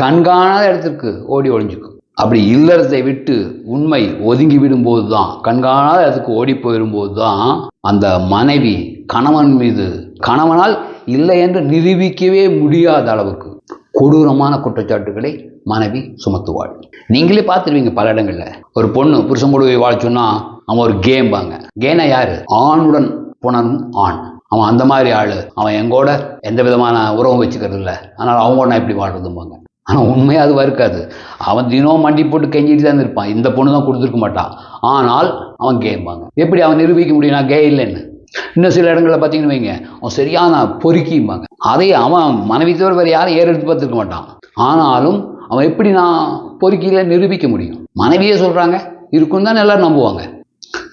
கண்காணாத இடத்திற்கு ஓடி ஒழிஞ்சுக்கும். அப்படி இல்லறத்தை விட்டு உண்மை ஒதுங்கி விடும்போது தான், கண்காணாத இடத்துக்கு ஓடி போயிடும்போது தான் அந்த மனைவி கணவன் மீது கணவனால் இல்லை என்று நிரூபிக்கவே முடியாத அளவுக்கு கொடூரமான குற்றச்சாட்டுகளை மனைவி சுமத்துவாள். நீங்களே பார்த்துருவீங்க பல இடங்களில். ஒரு பொண்ணு புருஷன் கூட வாழ சொன்னா அவன் ஒரு கேம்பாங்க. கேனா யாரு? ஆணுடன் புணரும் ஆண். அவன் அந்த மாதிரி ஆள். அவன் எங்கூட எந்த விதமான உறவும் வச்சுக்கிறது இல்லை, அதனால் அவங்க நான் இப்படி வாழ்றதும்பாங்க. ஆனால் உண்மையாக அதுவாக இருக்காது. அவன் தினம் மண்டி போட்டு கெஞ்சிட்டு தான் இருப்பான். இந்த பொண்ணு தான் கொடுத்துருக்க மாட்டான். ஆனால் அவன் கேம்பாங்க. எப்படி அவன் நிரூபிக்க முடியும் நான் கே இல்லைன்னு? இன்னும் சில இடங்களில் பார்த்தீங்கன்னு வைங்க, அவன் சரியான பொறுக்கிம்பாங்க. அதை அவன் மனைவி தவிர வேறு யாரும் ஏறெடுத்து பார்த்துருக்க மாட்டான். ஆனாலும் அவன் எப்படி நான் பொறுக்கியில நிரூபிக்க முடியும்? மனைவியே சொல்கிறாங்க இருக்குன்னு தான் எல்லாரும் நம்புவாங்க.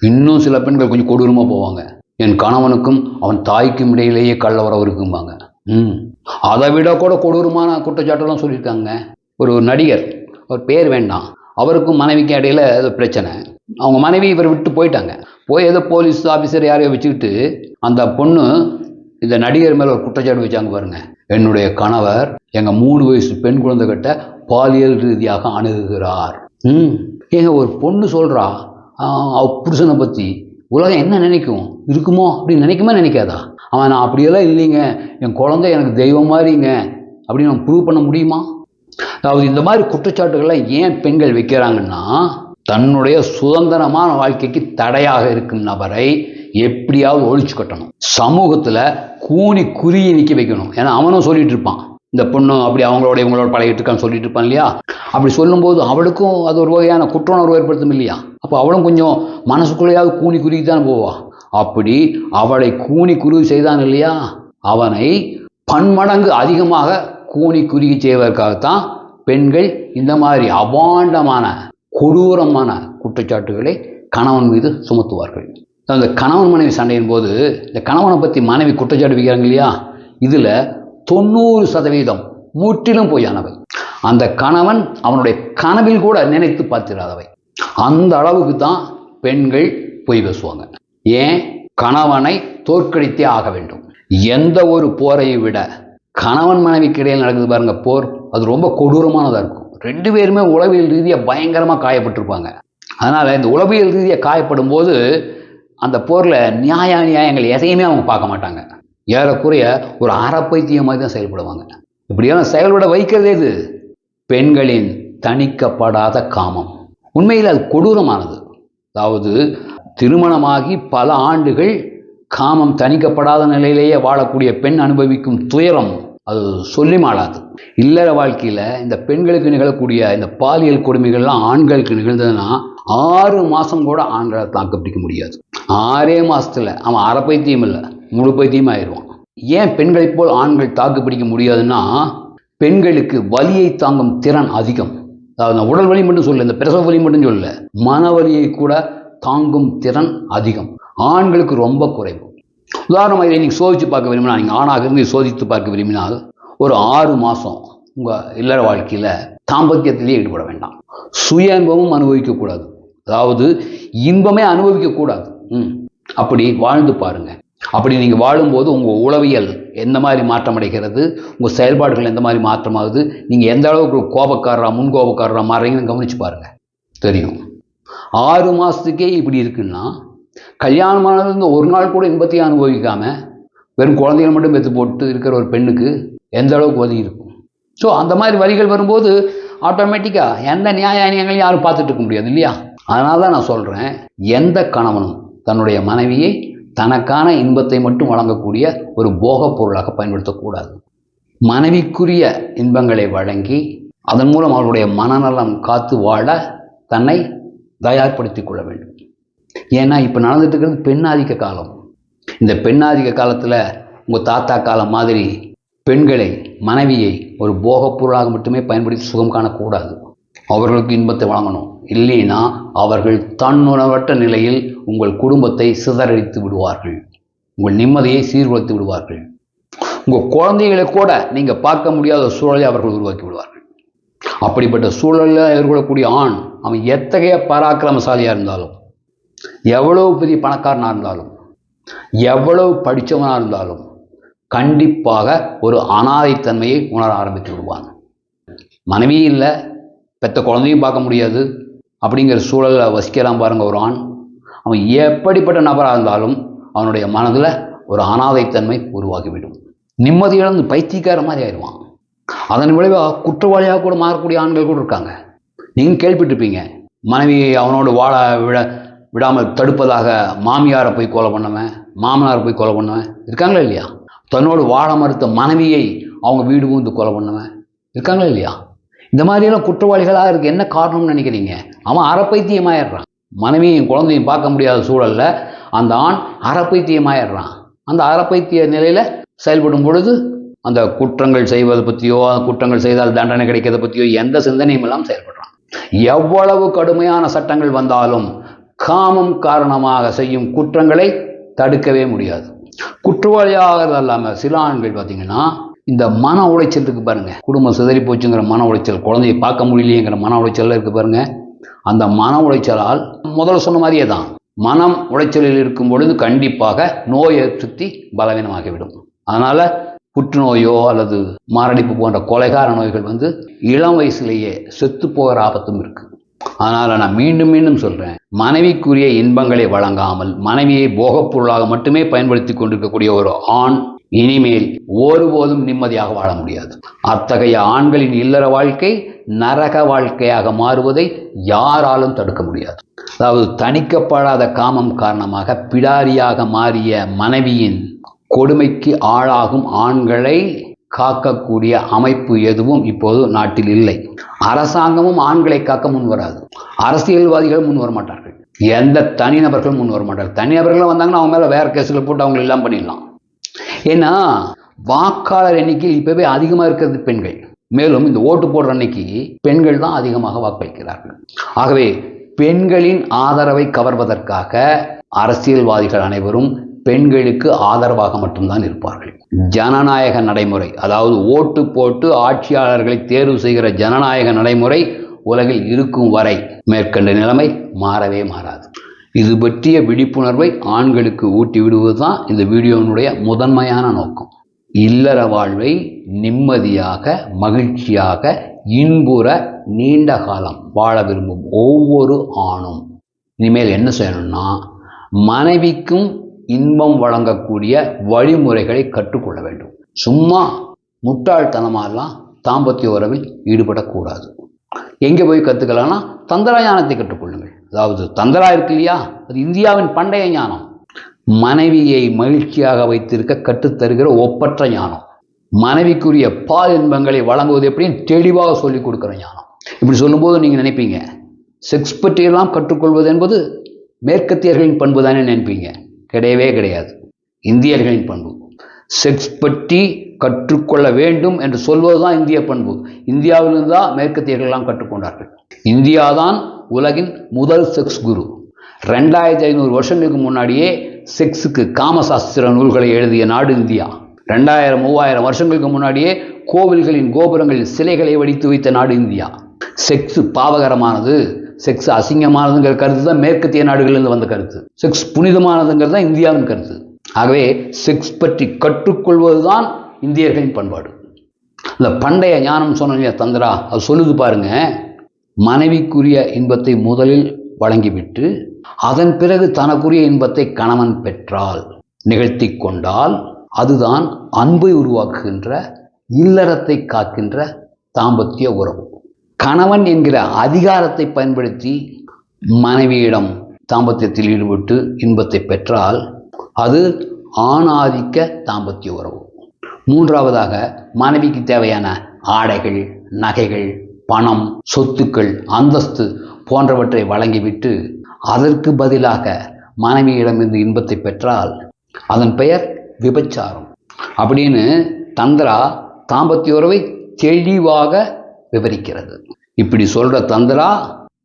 இன்னும் சில பெண்கள் கொஞ்சம் கொடூரமாக போவாங்க. என் கணவனுக்கும் அவன் தாய்க்கும் இடையிலேயே கள்ள உறவு இருக்கும்பாங்க. அதை விட கூட கொடூரமான குற்றச்சாட்டெல்லாம் சொல்லியிருக்காங்க. ஒரு நடிகர், அவர் பேர் வேண்டாம், அவருக்கும் மனைவிக்கும் இடையில ஏதோ பிரச்சனை. அவங்க மனைவி இவர் விட்டு போயிட்டாங்க. போய் ஏதோ போலீஸ் ஆஃபீஸர் யாரையோ வச்சுக்கிட்டு அந்த பொண்ணு இந்த நடிகர் மேலே ஒரு குற்றச்சாட்டு வச்சாங்க பாருங்க. என்னுடைய கணவர் எங்கள் 3 வயசு பெண் குழந்தை கிட்ட பாலியல் ரீதியாக அணுகுகிறார். ஏங்க ஒரு பொண்ணு சொல்கிறா அவ புருஷனை பற்றி, உலகம் என்ன நினைக்கும்? இருக்குமோ அப்படின்னு நினைக்குமா நினைக்காதா? அவன் நான் அப்படியெல்லாம் இல்லைங்க, என் குழந்தை எனக்கு தெய்வம் மாதிரிங்க அப்படின்னு நம்ம ப்ரூவ் பண்ண முடியுமா? அதாவது இந்த மாதிரி குற்றச்சாட்டுகள்லாம் ஏன் பெண்கள் வைக்கிறாங்கன்னா, தன்னுடைய சுதந்திரமான வாழ்க்கைக்கு தடையாக இருக்கும் நபரை எப்படியாவது ஒழிச்சு கட்டணும், சமூகத்தில் கூனி குறுகி நிற்க வைக்கணும். ஏன்னா அவனும் சொல்லிட்டு இருப்பான், இந்த பொண்ணு அப்படி அவங்களோட இவங்களோட பழகிட்டு இருக்கான்னு சொல்லிட்டு இருப்பான் இல்லையா? அப்படி சொல்லும்போது அவளுக்கும் அது ஒரு வகையான குற்ற உணர்வு ஏற்படுத்தும் இல்லையா? அப்போ அவளும் கொஞ்சம் மனசுக்குள்ளேயாவது கூனி குறுகி தான் போவா. அப்படி அவளை கூனி குறுகி செய்தான் இல்லையா, அவனை பன்மடங்கு அதிகமாக கூனி குறுகி செய்வதற்காகத்தான் பெண்கள் இந்த மாதிரி அபாண்டமான கொடூரமான குற்றச்சாட்டுகளை கணவன் மீது சுமத்துவார்கள். அந்த கணவன் மனைவி சண்டையின் போது இந்த கணவனை பற்றி மனைவி குற்றச்சாட்டு வைக்கிறாங்க இல்லையா, இதில் 90% முற்றிலும் பொய்யானவை. அந்த கணவன் அவனுடைய கனவில் கூட நினைத்து பார்த்திராதவை. அந்த அளவுக்கு தான் பெண்கள் பொய் பேசுவாங்க. ஏன்? கணவனை தோற்கடித்தே ஆக வேண்டும். எந்த ஒரு போரையை விட கணவன் மனைவிக்கு இடையில் நடக்குது பாருங்க போர், அது ரொம்ப கொடூரமானதாக இருக்கும். 2 பேருமே உளவியல் ரீதியாக பயங்கரமாக காயப்பட்டிருப்பாங்க. அதனால் இந்த உளவியல் ரீதியாக காயப்படும் போது அந்த போரில் நியாயங்கள் எதையுமே அவங்க பார்க்க மாட்டாங்க. ஏறக்குறைய ஒரு அறப்பைத்தியம் மாதிரி தான் செயல்படுவாங்க. இப்படியான செயல்பட வைக்கிறதே இது பெண்களின் தணிக்கப்படாத காமம். உண்மையில் அது கொடூரமானது. அதாவது திருமணமாகி பல ஆண்டுகள் காமம் தணிக்கப்படாத நிலையிலேயே வாழக்கூடிய பெண் அனுபவிக்கும் துயரம் அது சொல்லி மாளாது. இல்லற வாழ்க்கையில் இந்த பெண்களுக்கு நிகழக்கூடிய இந்த பாலியல் கொடுமைகள்லாம் ஆண்களுக்கு நிகழ்ந்ததுன்னா 6 மாதம் கூட ஆண்களை தாக்கு பிடிக்க முடியாது. 6 மாதத்தில் அவன் அரை பைத்தியம் இல்லை, முழு பைத்தியம் ஆயிடுவான். ஏன் பெண்களைப் போல் ஆண்கள் தாக்கு பிடிக்க முடியாதுன்னா, பெண்களுக்கு வலியை தாங்கும் திறன் அதிகம். அதாவது நான் உடல் வலி மட்டும் சொல்ல, இந்த பிரசவ வலி மட்டும் சொல்ல, மன வலியை கூட தாங்கும் திறன் அதிகம். ஆண்களுக்கு ரொம்ப குறைவு. உதாரணமாக இதை நீங்கள் சோதித்து பார்க்க விரும்பினா, நீங்கள் ஆணாக இருந்து சோதித்து பார்க்க விரும்பினால் ஒரு 6 மாதம் உங்கள் இல்லற வாழ்க்கையில் தாம்பத்தியத்திலேயே ஈடுபட வேண்டாம். சுய இன்பமும் அனுபவிக்கக்கூடாது, அதாவது இன்பமே அனுபவிக்கக்கூடாது. அப்படி வாழ்ந்து பாருங்கள். அப்படி நீங்கள் வாழும்போது உங்கள் உளவியல் எந்த மாதிரி மாற்றம் அடைகிறது, உங்கள் செயல்பாடுகள் எந்த மாதிரி மாற்றமாகுது, நீங்கள் எந்த அளவுக்கு முன்கோபக்காரராக மாறுறீங்கன்னு கவனித்து பாருங்கள், தெரியும். 6 மாதத்துக்கே இப்படி இருக்குன்னா, கல்யாணமானது ஒரு நாள் கூட இன்பத்தையும் அனுபவிக்காமல் வெறும் குழந்தைகள் மட்டும் பெற்று போட்டு இருக்கிற ஒரு பெண்ணுக்கு எந்த அளவுக்கு வலி இருக்கும். ஸோ அந்த மாதிரி வலிகள் வரும்போது ஆட்டோமேட்டிக்காக எந்த நியாயங்களையும் யாரும் பார்த்துட்டு இருக்க முடியாது இல்லையா? அதனால தான் நான் சொல்கிறேன், எந்த கணவனும் தன்னுடைய மனைவியை தனக்கான இன்பத்தை மட்டும் வழங்கக்கூடிய ஒரு போகப் பொருளாக பயன்படுத்தக்கூடாது. மனைவிக்குரிய இன்பங்களை வழங்கி அதன் மூலம் அவருடைய மனநலம் காத்து வாழ தன்னை தயார்படுத்திக் கொள்ள வேண்டும். ஏன்னா இப்போ நடந்துட்டு இருக்கிறது பெண்ணாதிக்க காலம். இந்த பெண்ணாதிக்க காலத்தில் உங்கள் தாத்தா காலம் மாதிரி பெண்களை, மனைவியை ஒரு போகப் பொருளாக மட்டுமே பயன்படுத்தி சுகம் காணக்கூடாது. அவர்களுக்கு இன்பத்தை வழங்கணும். இல்லைன்னா அவர்கள் தன்னுணர்வற்ற நிலையில் உங்கள் குடும்பத்தை சிதறடித்து விடுவார்கள், உங்கள் நிம்மதியை சீர்குலைத்து விடுவார்கள். உங்கள் குழந்தைகளை கூட நீங்கள் பார்க்க முடியாத சூழலை அவர்கள் உருவாக்கி விடுவார்கள். அப்படிப்பட்ட சூழலில் எதிர்கொள்ளக்கூடிய ஆண், அவன் எத்தகைய பராக்கிரமசாலியாக இருந்தாலும், எவ்வளவு பெரிய பணக்காரனாக இருந்தாலும், எவ்வளவு படித்தவனாக இருந்தாலும் கண்டிப்பாக ஒரு அனாதைத்தன்மையை உணர ஆரம்பித்து விடுவான். மனைவி இல்லை, பெற்ற குழந்தையும் பார்க்க முடியாது அப்படிங்கிற சூழலில் வசிக்கலாம் பாருங்கள் ஒரு ஆண். அவன் எப்படிப்பட்ட நபராக இருந்தாலும் அவனுடைய மனதில் ஒரு அனாதைத்தன்மை உருவாகிவிடும். நிம்மதி இழந்து பைத்தியக்கார மாதிரி ஆயிடுவான். அதன் விளைவாக குற்றவாளியாக கூட மாறக்கூடிய ஆண்கள் கூட இருக்காங்க. நீங்கள் கேள்விப்பட்டிருப்பீங்க, மனைவி அவனோடு வாழ விடாமல் தடுப்பதாக மாமியாரை போய் கொலை பண்ணவன், மாமனாரை போய் கொலை பண்ணவன் இருக்காங்களா இல்லையா? தன்னோடு வாழ மறுத்த மனைவியை அவங்க வீடு வந்து கொலை பண்ணவன் இருக்காங்களா இல்லையா? இந்த மாதிரியெல்லாம் குற்றவாளிகளாக இருக்கு. என்ன காரணம்னு நினைக்கிறீங்க? அவன் அறப்பைத்தியமாயிடுறான். மனைவியும் குழந்தையும் பார்க்க முடியாத சூழலில் அந்த ஆண் அறப்பைத்தியமாயிடுறான். அந்த அறப்பைத்திய நிலையில் செயல்படும் பொழுது அந்த குற்றங்கள் செய்வதை பற்றியோ, குற்றங்கள் செய்தால் தண்டனை கிடைக்கிறத பற்றியோ எந்த சிந்தனையும் இல்லாமல் செயல்படுறான். எவ்வளவு கடுமையான சட்டங்கள் வந்தாலும் காமம் காரணமாக செய்யும் குற்றங்களை தடுக்கவே முடியாது. குற்றவாளியாக இல்லாமல் சில ஆண்கள் பார்த்தீங்கன்னா இந்த மன உளைச்சல் இருக்கு பாருங்க, குடும்பம் சிதறி போச்சுங்கிற மன உளைச்சல், குழந்தையை பார்க்க முடியலையேங்கிற மன உளைச்சல் இருக்கு பாருங்க. அந்த மன உளைச்சலால் முதல்ல சொன்ன மாதிரியே தான், மனம் உளைச்சலில் இருக்கும் பொழுது கண்டிப்பாக நோய் எதிர்ப்பு பலவீனமாகிவிடும். அதனால புற்றுநோயோ அல்லது மாரடைப்பு போன்ற கொலைகார நோய்கள் இளம் வயசுலேயே செத்து போகிற ஆபத்தும் இருக்கு. அதனால நான் மீண்டும் மீண்டும் சொல்றேன், மனைவிக்குரிய இன்பங்களை வழங்காமல் மனைவியை போகப்பொருளாக மட்டுமே பயன்படுத்தி கொண்டிருக்கக்கூடிய ஒரு ஆண் இனிமேல் ஒருபோதும் நிம்மதியாக வாழ முடியாது. அத்தகைய ஆண்களின் இல்லற வாழ்க்கை நரக வாழ்க்கையாக மாறுவதை யாராலும் தடுக்க முடியாது. அதாவது தணிக்கப்படாத காமம் காரணமாக பிடாரியாக மாறிய மனைவியின் கொடுமைக்கு ஆளாகும் ஆண்களை காக்கக்கூடிய அமைப்பு எதுவும் இப்போது நாட்டில் இல்லை. அரசாங்கமும் ஆண்களை காக்க முன் வராது, அரசியல்வாதிகள் முன் வர மாட்டார்கள், எந்த தனிநபர்களும் முன் வர மாட்டார்கள். தனிநபர்களும் வந்தாங்கன்னா அவங்க மேலே வேற கேஸுகளை போட்டு அவங்க எல்லாம் பண்ணிடலாம். ஏன்னா வாக்காளர் எண்ணிக்கையில் இப்பவே அதிகமாக இருக்கிறது பெண்கள். மேலும் இந்த ஓட்டு போடுற அன்னைக்கு பெண்கள் தான் அதிகமாக வாக்களிக்கிறார்கள். ஆகவே பெண்களின் ஆதரவை கவர்வதற்காக அரசியல்வாதிகள் அனைவரும் பெண்களுக்கு ஆதரவாக மட்டும்தான் இருப்பார்கள். ஜனநாயக நடைமுறை, அதாவது ஓட்டு போட்டு ஆட்சியாளர்களை தேர்வு செய்கிற ஜனநாயக நடைமுறை உலகில் இருக்கும் வரை மேற்கண்ட நிலைமை மாறவே மாறாது. இது பற்றிய விழிப்புணர்வை ஆண்களுக்கு ஊட்டி விடுவது தான் இந்த வீடியோனுடைய முதன்மையான நோக்கம். இல்லற வாழ்வை நிம்மதியாக, மகிழ்ச்சியாக, இன்புற நீண்ட காலம் வாழ விரும்பும் ஒவ்வொரு ஆணும் இனிமேல் என்ன செய்யணும்னா, மனைவிக்கும் இன்பம் வழங்கக்கூடிய வழிமுறைகளை கற்றுக்கொள்ள வேண்டும். சும்மா முட்டாள்தனமாலாம் தாம்பத்திய உறவில் ஈடுபடக்கூடாது. எங்கே போய் கற்றுக்கலாம்னா தந்திர ஞானத்தை கற்றுக்கொள்ளுங்கள். அதாவது தந்திரா இருக்கு இல்லையா, அது இந்தியாவின் பண்டைய ஞானம். மனைவியை மகிழ்ச்சியாக வைத்திருக்க கற்றுத்தருகிற ஒப்பற்ற ஞானம். மனைவிக்குரிய பால் இன்பங்களை வழங்குவது எப்படின்னு தெளிவாக சொல்லிக் கொடுக்குற ஞானம். இப்படி சொல்லும்போது நீங்கள் நினைப்பீங்க, செக்ஸ் பற்றியெல்லாம் கற்றுக்கொள்வது என்பது மேற்கத்தியர்களின் பண்பு தானே நினைப்பீங்க. கிடையவே கிடையாது, இந்தியர்களின் பண்பு. செக்ஸ் பற்றி கற்றுக்கொள்ள வேண்டும் என்று சொல்வதுதான் இந்திய பண்பு. இந்தியாவிலிருந்து தான் மேற்கத்தியர்கள்லாம் கற்றுக்கொண்டார்கள். இந்தியா தான் உலகின் முதல் செக்ஸ் குரு. 2500 வருஷங்களுக்கு முன்னாடியே செக்ஸுக்கு காமசாஸ்திர நூல்களை எழுதிய நாடு இந்தியா. 2000-3000 வருஷங்களுக்கு முன்னாடியே கோவில்களின் கோபுரங்களில் சிலைகளை வடித்து வைத்த நாடு இந்தியா. செக்ஸ் பாவகரமானது, செக்ஸ் அசிங்கமானதுங்கிற கருத்து தான் மேற்கத்திய நாடுகளிலிருந்து வந்த கருத்து. செக்ஸ் புனிதமானதுங்கிறது தான் இந்தியாவின் கருத்து. ஆகவே செக்ஸ் பற்றி கற்றுக்கொள்வதுதான் இந்தியர்களின் பண்பாடு. இந்த பண்டைய ஞானம் சொன்ன தந்திரா அது சொல்லுது பாருங்க, மனைவிக்குரிய இன்பத்தை முதலில் வழங்கிவிட்டு அதன் பிறகு தனக்குரிய இன்பத்தை கணவன் பெற்றால், நிகழ்த்தி கொண்டால், அதுதான் அன்பை உருவாக்குகின்ற, இல்லறத்தை காக்கின்ற தாம்பத்திய உறவு. கணவன் என்கிற அதிகாரத்தை பயன்படுத்தி மனைவியிடம் தாம்பத்தியத்தில் ஈடுபட்டு இன்பத்தை பெற்றால் அது ஆணாதிக்க தாம்பத்திய உறவு. மூன்றாவதாக, மனைவிக்கு தேவையான ஆடைகள், நகைகள், பணம், சொத்துக்கள், அந்தஸ்து போன்றவற்றை வழங்கிவிட்டு அதற்கு பதிலாக மனைவியிடமிருந்து இன்பத்தை பெற்றால் அதன் பெயர் விபச்சாரம் அப்படின்னு தந்திரா தாம்பத்திய உறவை தெளிவாக விவரிக்கிறது. இப்படி சொல்ற தந்திரா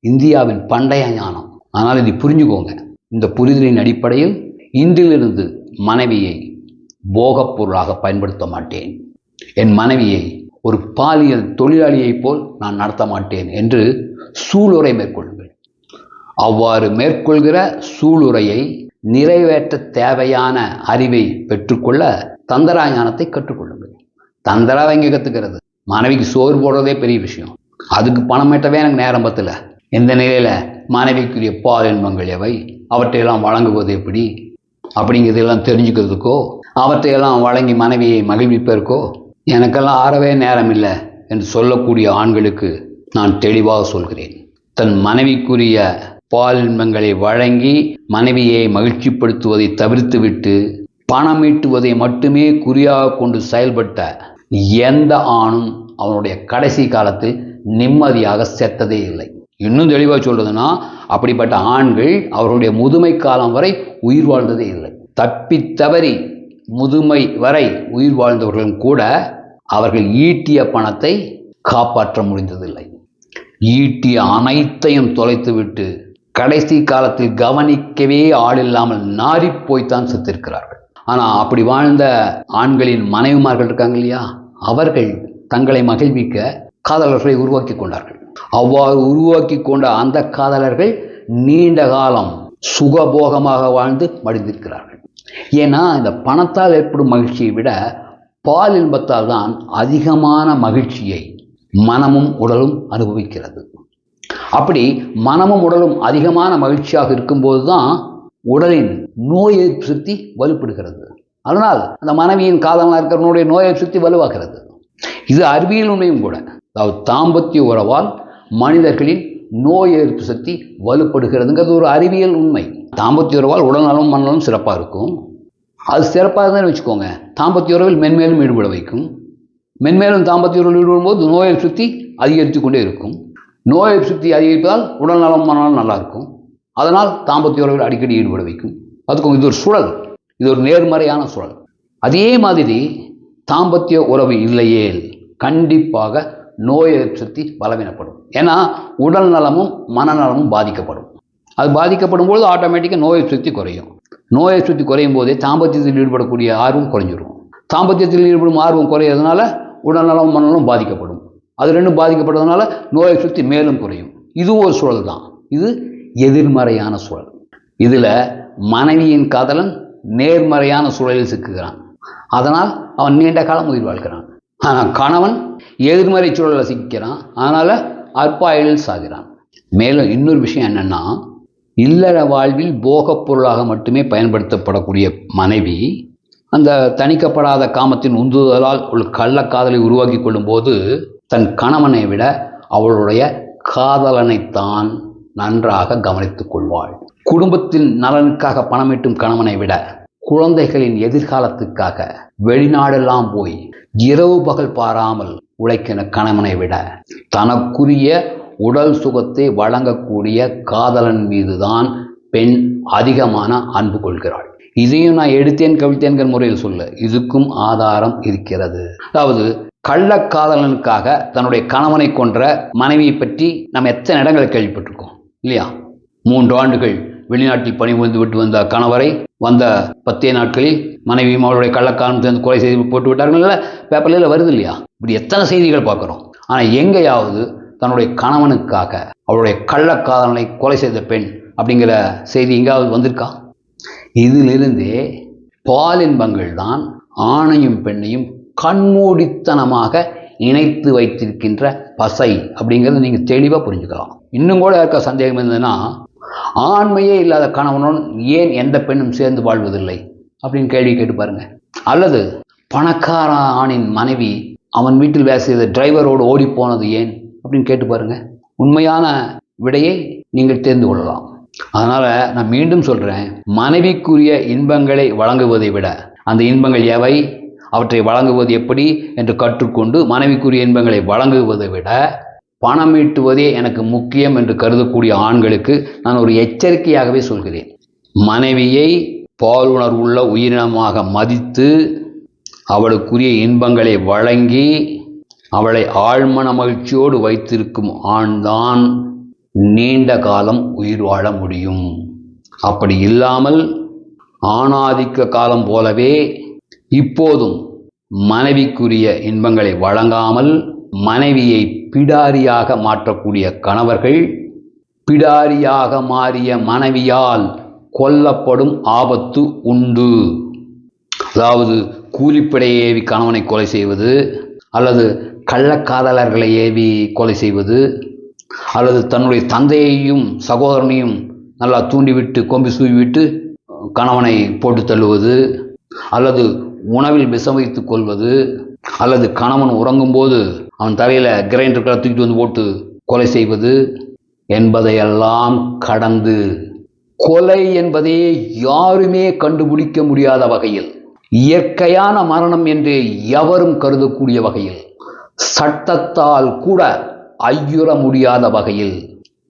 இந்தியாவின் பண்டைய ஞானம். ஆனால் இதை புரிஞ்சுக்கோங்க. இந்த புரிதலின் அடிப்படையில் இன்றிலிருந்து மனைவியை போகப் பொருளாக பயன்படுத்த மாட்டேன், என் மனைவியை ஒரு பாலியல் தொழிலாளியைப் போல் நான் நடத்த மாட்டேன் என்று சூளுரை மேற்கொள்ளுங்கள். அவ்வாறு மேற்கொள்கிற சூளுரையை நிறைவேற்ற தேவையான அறிவை பெற்றுக்கொள்ள தந்திரா ஞானத்தை கற்றுக்கொள்ளுங்கள். தந்திராவை எங்கே கற்றுக்கிறது? மனைவிக்கு சோறு போடுறதே பெரிய விஷயம். அதுக்கு பணம் ஏற்றவே எனக்கு நேரம் பத்தல. எந்த நிலையில் மனைவிக்குரிய பால் இன்பங்கள் எவை, அவற்றையெல்லாம் வழங்குவது எப்படி அப்படிங்கிறதெல்லாம் தெரிஞ்சுக்கிறதுக்கோ, அவற்றையெல்லாம் வழங்கி மனைவியை மகிழ்விப்பதற்கோ எனக்கெல்லாம் ஆறவே நேரம் இல்லை என்று சொல்லக்கூடிய ஆண்களுக்கு நான் தெளிவாக சொல்கிறேன். தன் மனைவிக்குரிய பால் இன்பங்களை வழங்கி மனைவியை மகிழ்ச்சிப்படுத்துவதை தவிர்த்துவிட்டு பணம் ஈட்டுவதை மட்டுமே குறியாக கொண்டு செயல்பட்ட எந்த ஆணும் அவனுடைய கடைசி காலத்தில் நிம்மதியாக செத்ததே இல்லை. இன்னும் தெளிவாக சொல்றதுன்னா, அப்படிப்பட்ட ஆண்கள் அவருடைய முதுமை காலம் வரை உயிர் வாழ்ந்ததே இல்லை. தப்பி தவறி முதுமை வரை உயிர் வாழ்ந்தவர்களும் கூட அவர்கள் ஈட்டிய பணத்தை காப்பாற்ற முடிந்ததில்லை. ஈட்டிய அனைத்தையும் தொலைத்துவிட்டு கடைசி காலத்தில் கவனிக்கவே ஆள் இல்லாமல் நாரி போய்த்தான் செத்திருக்கிறார்கள். ஆனால் அப்படி வாழ்ந்த ஆண்களின் மனைவிமார்கள் இருக்காங்க இல்லையா, அவர்கள் தங்களை மகிழ்விக்க காதலர்களை உருவாக்கி கொண்டார்கள். அவ்வாறு உருவாக்கி கொண்ட அந்த காதலர்கள் நீண்ட காலம் சுகபோகமாக வாழ்ந்து மடிந்திருக்கிறார்கள். ஏன்னா இந்த பணத்தால் ஏற்படும் மகிழ்ச்சியை விட பால் இன்பத்தால் தான் அதிகமான மகிழ்ச்சியை மனமும் உடலும் அனுபவிக்கிறது. அப்படி மனமும் உடலும் அதிகமான மகிழ்ச்சியாக இருக்கும்போது தான் உடலின் நோய் எதிர்ப்பு சக்தி வலுப்படுகிறது. அதனால் அந்த மனைவியின் காதலாக இருக்கிறவனுடைய நோய் எதிர்ப்பு சக்தி வலுவாகிறது. இது அறிவியல் உண்மையும் கூட. அதாவது தாம்பத்திய உறவால் மனிதர்களின் நோய் எதிர்ப்பு சக்தி வலுப்படுகிறதுங்கிறது ஒரு அறிவியல் உண்மை. தாம்பத்திய உறவால் உடல்நலம் மனநலம் சிறப்பாக இருக்கும். அது சிறப்பாக இருந்தாலும் வச்சுக்கோங்க, தாம்பத்திய உறவில் மென்மேலும் ஈடுபட வைக்கும். மென்மேலும் தாம்பத்திய உறவில் ஈடுபடும்போது நோய் எதிர்ப்பு சக்தி அதிகரித்து கொண்டே இருக்கும். நோய் எதிர்ப்பு சக்தி அதிகரிப்பதால் உடல்நலம் மனநலம் நல்லா இருக்கும். அதனால் தாம்பத்திய உறவில் அடிக்கடி ஈடுபட வைக்கும். அதுக்கு இது ஒரு சுழல், இது ஒரு நேர்மறையான சுழல். அதே மாதிரி தாம்பத்திய உறவு இல்லையேல் கண்டிப்பாக நோய் எதிர்ப்பு சக்தி பலவீனப்படும். ஏன்னா உடல் நலமும் மனநலமும் பாதிக்கப்படும். அது பாதிக்கப்படும் போது ஆட்டோமேட்டிக்காக நோய் எதிர்ப்பு சக்தி குறையும். நோய் எதிர்ப்பு சக்தி குறையும் போதே தாம்பத்தியத்தில் ஈடுபடக்கூடிய ஆர்வம் குறைஞ்சிடும். தாம்பத்தியத்தில் ஈடுபடும் ஆர்வம் குறையிறதுனால உடல்நலம் மனநலம் பாதிக்கப்படும். அது ரெண்டும் பாதிக்கப்படுறதுனால நோய் எதிர்ப்பு சக்தி மேலும் குறையும். இதுவும் ஒரு சூழல் தான். இது எதிர்மறையான சூழல். இதில் மனைவியின் காதலன் நேர்மறையான சூழலில் சிக்குகிறான். அதனால் அவன் நீண்ட காலம் உயிர் வாழ்கிறான். ஆனால் கணவன் எதிர்மறை சூழலில் சிக்கிறான். அதனால் அற்பாயுளில் சாகிறான். மேலும் இன்னொரு விஷயம் என்னென்னா, இல்லற வாழ்வில் போகப் பொருளாக மட்டுமே பயன்படுத்தப்படக்கூடிய மனைவி அந்த தணிக்கப்படாத காமத்தின் உந்துதலால் ஒரு கள்ளக்காதலை உருவாக்கி கொள்ளும்போது தன் கணவனை விட அவளுடைய காதலனைத்தான் நன்றாக கவனித்துக் கொள்வாள். குடும்பத்தின் நலனுக்காக பணமிட்டும் கணவனை விட குழந்தைகளின் எதிர்காலத்துக்காக வெளிநாடெல்லாம் போய் இரவு பகல் பாராமல் உழைக்கிற கணவனை விட தனக்குரிய உடல் சுகத்தை வழங்கக்கூடிய காதலன் மீதுதான் பெண் அதிகமான அன்பு கொள்கிறாள். இதையும் நான் எடுத்தேன் கவிழ்த்தேன்கிற முறையில் சொல்ல, இதுக்கும் ஆதாரம் இருக்கிறது. அதாவது கள்ளக்காதலனுக்காக தன்னுடைய கணவனை கொன்ற மனைவியை பற்றி நம்ம எத்தனை இடங்களை கேள்விப்பட்டிருக்கோம் இல்லையா? 3 ஆண்டுகள் வெளிநாட்டில் பணிபுரிந்து விட்டு வந்த கணவரை வந்த 10 நாட்களில் மனைவியும் அவருடைய கள்ளக்காதலன் சேர்ந்து கொலை செய்து போட்டு விட்டார்கள். பேப்பர்ல வருது இல்லையா? இப்படி எத்தனை செய்திகள் பார்க்குறோம். ஆனால் எங்கேயாவது தன்னுடைய கணவனுக்காக அவருடைய கள்ளக்காதலனை கொலை செய்த பெண் அப்படிங்கிற செய்தி எங்காவது வந்திருக்கா? இதிலிருந்தே பாலின்பங்கள் தான் ஆணையும் பெண்ணையும் கண்மூடித்தனமாக இணைத்து வைத்திருக்கின்ற பசை அப்படிங்கிறத நீங்கள் தெளிவாக புரிஞ்சுக்கலாம். இன்னும் கூட யாருக்கா சந்தேகம் இருந்ததுன்னா, ஆண்மையே இல்லாத கணவனுடன் ஏன் எந்த பெண்ணும் சேர்ந்து வாழ்வதில்லை அப்படின்னு கேள்வி கேட்டு பாருங்க. அல்லது பணக்கார ஆணின் மனைவி அவன் வீட்டில் வேலை செய்த டிரைவரோடு ஓடி போனது ஏன் அப்படின்னு கேட்டு பாருங்க. உண்மையான விடையை நீங்கள் தெரிந்து கொள்ளலாம். அதனால நான் மீண்டும் சொல்றேன், மனைவிக்குரிய இன்பங்களை வழங்குவதை விட அந்த இன்பங்கள் எவை, அவற்றை வழங்குவது எப்படி என்று கற்றுக்கொண்டு மனைவிக்குரிய இன்பங்களை வழங்குவதை விட பணம் ஈட்டுவதே எனக்கு முக்கியம் என்று கருதக்கூடிய ஆண்களுக்கு நான் ஒரு எச்சரிக்கையாகவே சொல்கிறேன். மனைவியை பாலுணர்வுள்ள உயிரினமாக மதித்து அவளுக்குரிய இன்பங்களை வழங்கி அவளை ஆழ்மன மகிழ்ச்சியோடு வைத்திருக்கும் ஆண்தான் நீண்ட காலம் உயிர் வாழ முடியும். அப்படி இல்லாமல் ஆணாதிக்க காலம் போலவே இப்போதும் மனைவிக்குரிய இன்பங்களை வழங்காமல் மனைவியை பிடாரியாக மாற்றக்கூடிய கணவர்கள் பிடாரியாக மாறிய மனைவியால் கொல்லப்படும் ஆபத்து உண்டு. அதாவது கூலிப்படை ஏவி கணவனை கொலை செய்வது, அல்லது கள்ளக்காதலர்களை ஏவி கொலை செய்வது, அல்லது தன்னுடைய தந்தையையும் சகோதரனையும் நல்லா தூண்டிவிட்டு கொம்பி சூவிவிட்டு கணவனை போட்டு தள்ளுவது, அல்லது உணவில் விஷம் வைத்துக் கொள்வது, அல்லது கணவன் உறங்கும்போது அவன் தலையில் கிரைண்டர்களை தூக்கிட்டு வந்து போட்டு கொலை செய்வது என்பதையெல்லாம் கடந்து கொலை என்பதை யாருமே கண்டுபிடிக்க முடியாத வகையில், இயற்கையான மரணம் என்று எவரும் கருதக்கூடிய வகையில், சட்டத்தால் கூட ஐயுற முடியாத வகையில்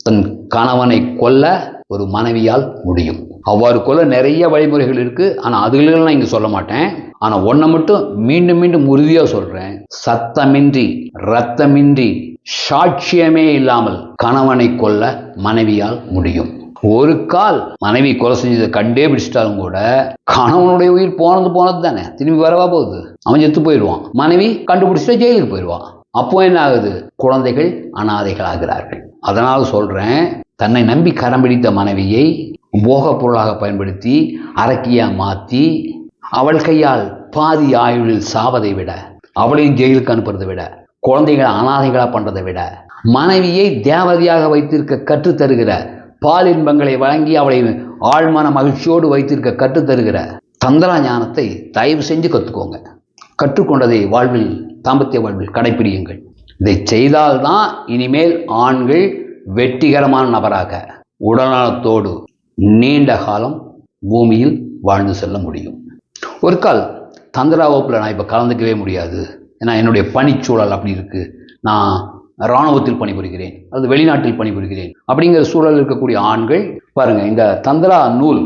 தன் கணவனை கொல்ல ஒரு மனைவியால் முடியும். அவ்வாறு கொல்ல நிறைய வழிமுறைகள் இருக்கு. ஆனால் அதுகளெல்லாம் இங்கே சொல்ல மாட்டேன். ஆனால் ஒன்றை மட்டும் மீண்டும் மீண்டும் உறுதியாக சொல்றேன், சத்தமின்றி இரத்தமின்றி சாட்சியமே இல்லாமல் கணவனை கொல்ல மனைவியால் முடியும். ஒரு கால் மனைவி கொலை செஞ்சதை கண்டே பிடிச்சிட்டாலும் கூட கணவனுடைய உயிர் போனது தானே, திரும்பி வரவா போகுது? அவன் செத்து போயிடுவான், மனைவி கண்டுபிடிச்சிட்டா ஜெயிலுக்கு போயிடுவான். அப்போ என்ன ஆகுது? குழந்தைகள் அனாதைகள் ஆகிறார்கள். அதனால சொல்றேன், தன்னை நம்பி கரம் பிடித்த மனைவியை போகப் பொருளாக பயன்படுத்தி அரக்கியா மாற்றி அவள் கையால் பாதி ஆயுளில் சாவதை விட, அவளையும் ஜெயிலுக்கு அனுப்புறதை விட, குழந்தைகளை அனாதைகளாக பண்றதை விட, மனைவியை தேவதையாக வைத்திருக்க கற்றுத்தருகிற, பால் இன்பங்களை வழங்கி அவளை ஆழ்மன மகிழ்ச்சியோடு வைத்திருக்க கற்றுத்தருகிற தந்திரா ஞானத்தை தயவு செஞ்சு கற்றுக்கோங்க. கற்றுக்கொண்டதை வாழ்வில், தாம்பத்திய வாழ்வில் கடைபிடியுங்கள். இதை செய்தால்தான் இனிமேல் ஆண்கள் வெற்றிகரமான நபராக உடல்நலத்தோடு நீண்ட காலம் பூமியில் வாழ்ந்து செல்ல முடியும். ஒரு கால் தந்திரா வகுப்பில் நான் இப்போ கலந்துக்கவே முடியாது, ஏன்னா என்னுடைய பணிச்சூழல் அப்படி இருக்கு, நான் இராணுவத்தில் பணிபுரிகிறேன், அது வெளிநாட்டில் பணிபுரிகிறேன் அப்படிங்கிற சூழல் இருக்கக்கூடிய ஆண்கள் பாருங்க, இந்த தந்திரா நூல்,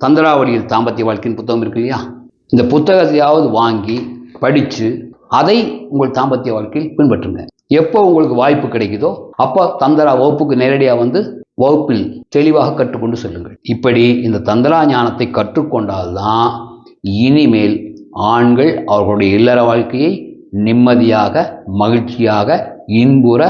தந்திராவளியில் தாம்பத்திய வாழ்க்கையின் புத்தகம் இருக்கு இல்லையா, இந்த புத்தகத்தையாவது வாங்கி படித்து அதை உங்கள் தாம்பத்திய வாழ்க்கையில் பின்பற்றுங்க. எப்போ உங்களுக்கு வாய்ப்பு கிடைக்குதோ அப்போ தந்திரா வகுப்புக்கு நேரடியாக வந்து வகுப்பில் தெளிவாக கற்றுக்கொண்டு செல்லுங்கள். இப்படி இந்த தந்திரா ஞானத்தை கற்றுக்கொண்டால்தான் இனிமேல் ஆண்கள் அவர்களுடைய இல்லற வாழ்க்கையை நிம்மதியாக, மகிழ்ச்சியாக, இன்புற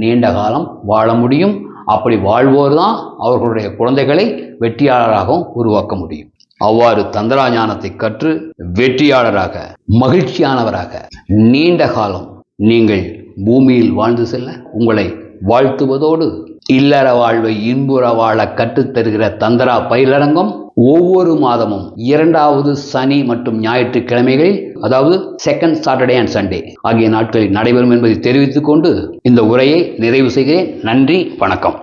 நீண்ட காலம் வாழ முடியும். அப்படி வாழ்வோர் தான் அவர்களுடைய குழந்தைகளை வெற்றியாளராகவும் உருவாக்க முடியும். அவ்வாறு தந்திரா ஞானத்தை கற்று வெற்றியாளராக, மகிழ்ச்சியானவராக நீண்ட காலம் நீங்கள் பூமியில் வாழ்ந்து செல்ல உங்களை வாழ்த்துவதோடு, இல்லற வாழ்வை இன்புற வாழ கற்றுத்தருகிற தந்திரா பயிலரங்கம் ஒவ்வொரு மாதமும் 2வது சனி மற்றும் ஞாயிற்றுக்கிழமைகளில், அதாவது செகண்ட் சாட்டர்டே அண்ட் சண்டே ஆகிய நாட்களில் நடைபெறும் என்பதை தெரிவித்துக் கொண்டு இந்த உரையை நிறைவு செய்கிறேன். நன்றி, வணக்கம்.